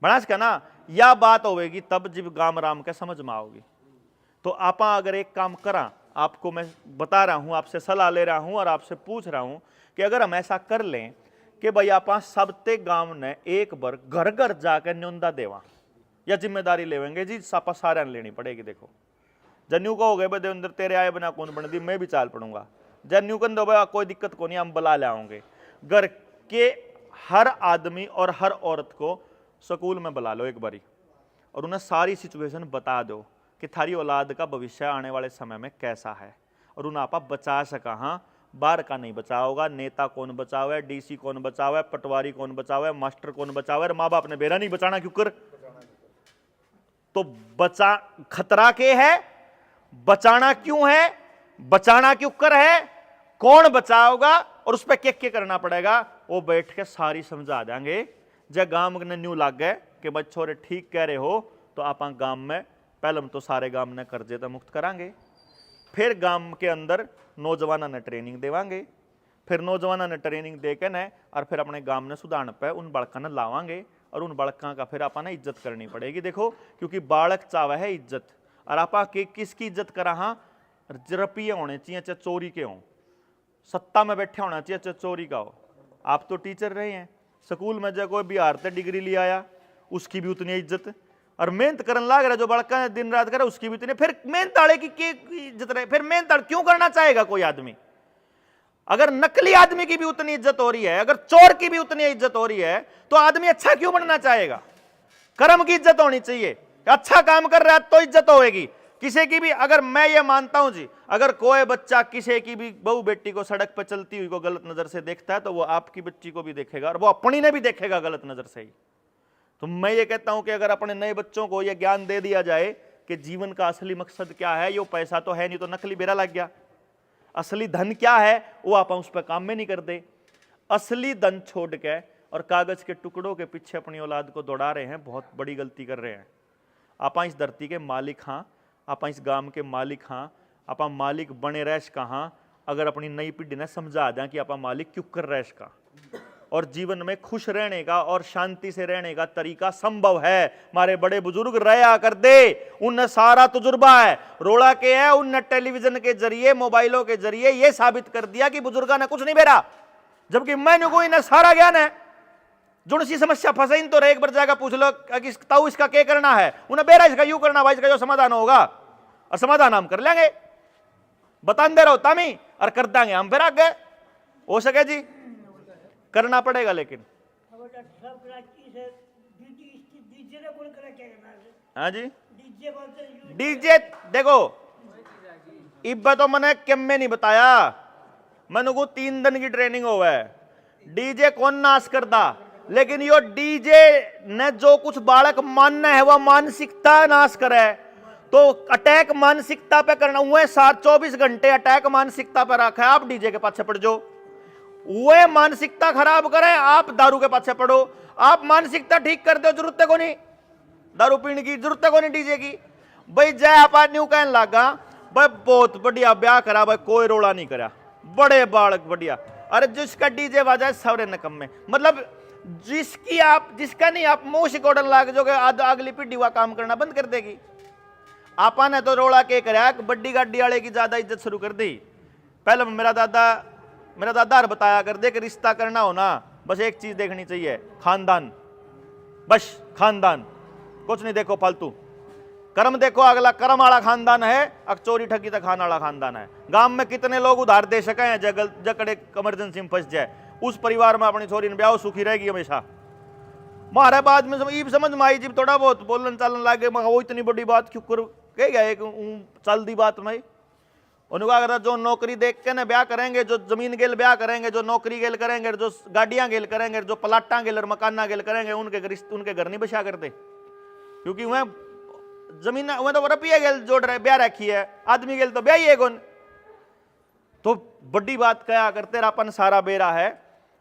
A: बना सका ना, या बात होगी तब जब गांव राम के समझ में आओगी। तो आपा अगर एक काम करा, आपको मैं बता रहा हूं, आपसे सलाह ले रहा हूं और आपसे पूछ रहा हूं कि अगर हम ऐसा कर लें कि भाई आपा सबते गांव ने एक बार घर घर जाकर न्योंदा देवा, या जिम्मेदारी लेवेंगे जी, सापा सारे लेनी पड़ेगी। देखो जन्यू को हो गए बदे अंदर तेरे आए बना कौन बन दी, मैं भी चाल पड़ूंगा। जन्यू कन दो भाई कोई दिक्कत को नहीं, हम बुला ले आओगे। घर के हर आदमी और हर औरत को स्कूल में बुला लो एक बारी, और उन्हें सारी सिचुएशन बता दो कि थारी औलाद का भविष्य आने वाले समय में कैसा है, और उन्हें आप बचा सका। हाँ, बाहर का नहीं बचाओगा, नेता कौन बचावे, डीसी कौन बचावे, पटवारी कौन बचावे, मास्टर कौन बचावे, माँ बाप ने बेरा नहीं बचाना क्यों कर। तो बचा खतरा के है, बचाना क्यों है, बचाना क्यों कर है, कौन बचाओगा और उस पर क्या करना पड़ेगा, वो बैठ के सारी समझा देंगे। जब गांव ने न्यू लग गए कि बच्चों रे ठीक कह रहे हो, तो आप गांव में पहले तो सारे गांव ने कर्जे तो मुक्त करांगे, फिर गांव के अंदर नौजवानों ने ट्रेनिंग देवांगे, फिर नौजवानों ने ट्रेनिंग दे के न और फिर अपने गांव ने सुधारन पे उन बालकों ने लावांगे, और उन बालकों का फिर आपने इज्जत करनी पड़ेगी। देखो क्योंकि बालक चावे है इज्जत, और आप किसकी इज्जत करा, हाँ रपिये होने चाहिए चाहे चोरी के हों, सत्ता में बैठे होना चाहिए चाहे चोरी का हो। आप तो टीचर रहे हैं, स्कूल में जब कोई बिहार से डिग्री ले आया उसकी भी उतनी इज्जत, और मेहनत करने लग रहा जो बड़का दिन रात करे उसकी भी उतनी, फिर मेहनत वाले की इज्जत रहे, फिर मेहनत क्यों करना चाहेगा कोई आदमी। अगर नकली आदमी की भी उतनी इज्जत हो रही है, अगर चोर की भी उतनी इज्जत हो रही है, तो आदमी अच्छा क्यों बनना चाहेगा। कर्म की इज्जत होनी चाहिए, अच्छा काम कर रहा है तो इज्जत होगी किसी की भी। अगर मैं ये मानता हूं जी, अगर कोई बच्चा किसी की भी बहू बेटी को सड़क पर चलती हुई को गलत नजर से देखता है, तो वो आपकी बच्ची को भी देखेगा और वो अपनी ने भी देखेगा गलत नजर से ही। तो मैं ये कहता हूं कि अगर अपने नए बच्चों को ये ज्ञान दे दिया जाए कि जीवन का असली मकसद क्या है, यो पैसा तो है नहीं तो नकली बेरा लग गया, असली धन क्या है वो आप उस पर काम में नहीं करते, असली धन छोड़ के और कागज के टुकड़ों के पीछे अपनी औलाद को दौड़ा रहे हैं, बहुत बड़ी गलती कर रहे हैं। आप इस धरती के मालिक हाँ, आप इस गांव के मालिक हाँ, आप मालिक बने रह कहाँ, अगर अपनी नई पीढ़ी ने समझा दें कि आप मालिक क्यों कर रहे का, और जीवन में खुश रहने का और शांति से रहने का तरीका संभव है। हमारे बड़े बुजुर्ग रहा कर दे, उनने सारा तजुर्बा है रोड़ा के है, उनने टेलीविजन के जरिए मोबाइलों के जरिए ये साबित कर दिया कि बुजुर्गा ने कुछ नहीं बेरा, जबकि मैंने कोई ना सारा ज्ञान है। जो सी समस्या फंसे तो एक बार जाकर पूछ लो ताऊ इसका क्या करना है, उन्हें बेरा इसका यूं करना भाई, इसका जो समाधान होगा और समाधान हम कर लेंगे, बता दे रहो तामी और कर देंगे हम, फिर आगे हो सके जी करना पड़ेगा। लेकिन हाँ जी डीजे देखो इब्बा तो मैंने कैम में नहीं बताया, मैंने को 3 दिन की ट्रेनिंग हुआ है, डीजे कौन नाश करता, लेकिन यो डीजे ने जो कुछ बालक मानना है वह मानसिकता नाश करे, तो अटैक मानसिकता पे करना हुए 24 घंटे अटैक मानसिकता पे रखा है, आप डीजे के पाछे पड़ जाओ, वह मानसिकता खराब करे आप दारू के पाछे पड़ो, आप मानसिकता ठीक कर दो, जरूरत को नहीं दारू पीने की, जरूरत को नहीं डीजे की। भाई जय आप न्यू कहने लगा भाई बहुत बढ़िया ब्याह करा भाई, कोई रोड़ा नहीं करा, बड़े बालक बढ़िया, अरे जिसका डीजे बजाए सवरे नकम में, मतलब जिसकी आप जिसका नहीं आप मुंह सिकोड़न लाग जोगे, अगली पीढ़ी वह काम करना बंद कर देगी। आपा ने तो रोड़ा के कराया, बड्डी गाड़ी वाले की ज्यादा इज्जत शुरू कर दी। पहले मेरा दादा बताया कर दे कि रिश्ता करना हो ना बस एक चीज देखनी चाहिए, खानदान, बस खानदान, कुछ नहीं देखो फालतू, कर्म देखो अगला कर्म वाला खानदान है, अब चोरी ठगी तक खाने वाला खानदान है। गांव में कितने लोग उधार दे सके हैं, जकड़े इमरजेंसी में फंस जाए, उस परिवार में अपनी छोरी ने ब्याह सुखी रहेगी हमेशा। मारे बाद में समझ में आई जब थोड़ा बहुत बोलन चालन लागे, मैं वो इतनी बड़ी बात क्यों कर कह गया एक चल दी बात में। उन्होंने कहा जो नौकरी देख के ना ब्याह करेंगे, जो जमीन गेल ब्याह करेंगे, जो नौकरी गेल करेंगे, जो गाड़ियां गेल करेंगे, जो प्लाटा गेल और मकाना गेल करेंगे, उनके घर नहीं बचा करते, क्योंकि वह जमीन वह तो रुपया गेल जोड़ रहे ब्याह रखी है, आदमी गेल तो ब्याह ही है कौन। तो बड़ी बात क्या करते, अपन सारा बेरा है,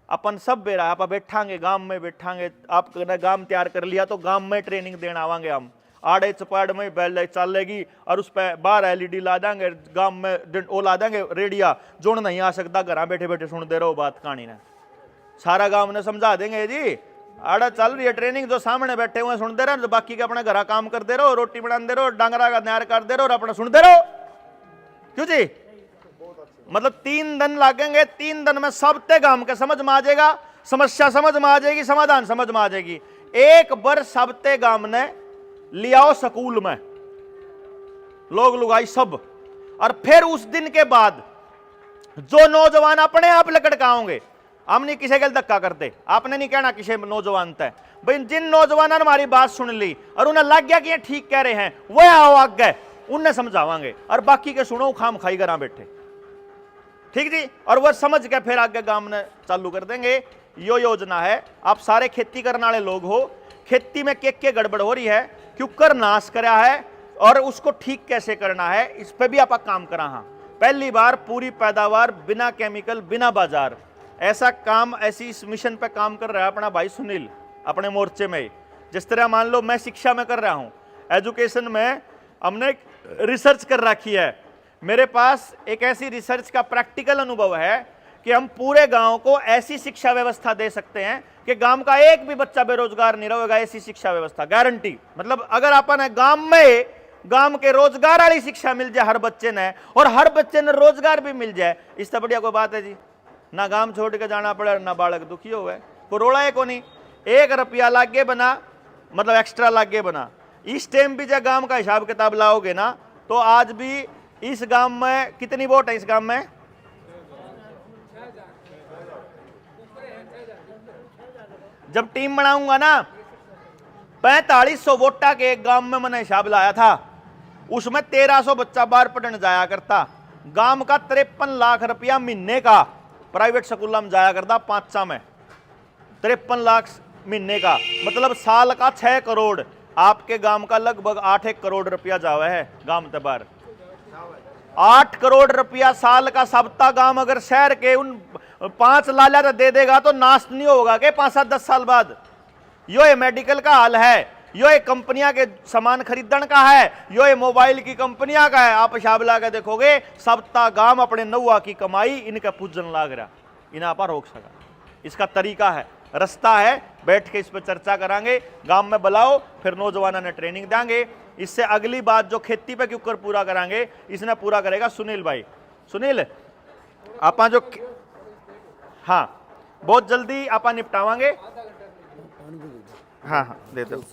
A: अपन सब बेरा है, आप बैठांगे गांव में बैठांगे, आप गांव तैयार कर लिया तो गांव में ट्रेनिंग देने आवांगे हम, आड़े चपाड़ में बैल चलेगी और उस पर बाहर एलईडी ला देंगे, गांव में वो ला देंगे रेडिया, जोड़ नहीं आ सकता, घर बैठे बैठे सुनते रहो बात कहानी ने, सारा गांव ने समझा देंगे जी आड़ा चल रही है ट्रेनिंग, जो सामने बैठे हुए सुनते रहो, बाकी के अपने घर काम करते रहो, रोटी बनाते रहो, डांगरा का न्यार करते रहो और अपना सुनते रहो। क्यों जी? मतलब 3 दिन लगेंगे, 3 दिन में सब ते गांव के समझ में आ जाएगा, समस्या समझ में आ जाएगी, समाधान समझ में आ जाएगी। एक बार सब ते गांव ने लियाओ स्कूल में लोग लुगाई सब, और फिर उस दिन के बाद जो नौजवान अपने आप लकड़काओगे, हम नहीं किसी के धक्का करते, आपने नहीं कहना किसी नौजवान तय भाई, जिन नौजवानों ने हमारी बात सुन ली और उन्हें लग गया कि ये ठीक कह रहे हैं, वो आओ आगे उन्हें समझावांगे, और बाकी के सुनो खाम खाई करा बैठे, ठीक जी। और वह समझ के फिर आगे गांव में चालू कर देंगे। यो योजना है, आप सारे खेती करने वाले लोग हो, खेती में के गड़बड़ हो रही है, क्यों कर नाश करा है और उसको ठीक कैसे करना है, इस पे भी आप काम करा। हाँ, पहली बार पूरी पैदावार बिना केमिकल बिना बाजार, ऐसा काम ऐसी इस मिशन पे काम कर रहा है अपना भाई सुनील अपने मोर्चे में। जिस तरह मान लो मैं शिक्षा में कर रहा हूँ, एजुकेशन में हमने एक रिसर्च कर रखी है, मेरे पास एक ऐसी रिसर्च का प्रैक्टिकल अनुभव है कि हम पूरे गांव को ऐसी शिक्षा व्यवस्था दे सकते हैं कि गांव का एक भी बच्चा बेरोजगार नहीं रहेगा, ऐसी शिक्षा व्यवस्था गारंटी। मतलब अगर अपन गांव के रोजगार वाली शिक्षा मिल जाए हर बच्चे ने, और हर बच्चे ने रोजगार भी मिल जाए, इससे बढ़िया कोई बात है जी? ना गांव छोड़ के जाना पड़े, ना बालक दुखी हो गए, कोई रोड़ा है को नहीं, 1 रुपया लागे बना, मतलब एक्स्ट्रा लागे बना। इस टाइम भी जब गांव का हिसाब किताब लाओगे ना, तो आज भी इस गांव में कितनी वोट है? इस गांव में जब टीम बनाऊंगा ना, 4500 वोटा के एक गांव में मैंने हिसाब लाया था, उसमें 1300 बच्चा बाहर पढ़ने जाया करता। गांव का 53 लाख रुपया महीने का प्राइवेट स्कूल में जाया करता, 5 में 53 लाख महीने का, मतलब साल का 6 करोड़। आपके गांव का लगभग 8 करोड़ रुपया जावा है गांव ते बाहर, 8 करोड़ रुपया साल का सबता गांव अगर शहर के उन 5 लाला दे देगा तो नाश नहीं होगा के 5-10 साल बाद। यो ये मेडिकल का हाल है, यो ये कंपनियां के सामान खरीदन का है, यो ये मोबाइल की कंपनियां का है। आप हिसाब ला के देखोगे सबता गांव अपने नौआ की कमाई इनका पूजन लाग रहा, इन्हें पर रोक सका। इसका तरीका है, रास्ता है, बैठ के इस पर चर्चा करांगे, गांव में बुलाओ, फिर नौजवानों ने ट्रेनिंग देंगे। इससे अगली बात जो खेती पे क्यों पूरा करांगे, इसने पूरा करेगा सुनील भाई। सुनील आपा जो, हाँ बहुत जल्दी आपा निपटावांगे। हाँ हाँ दे दो।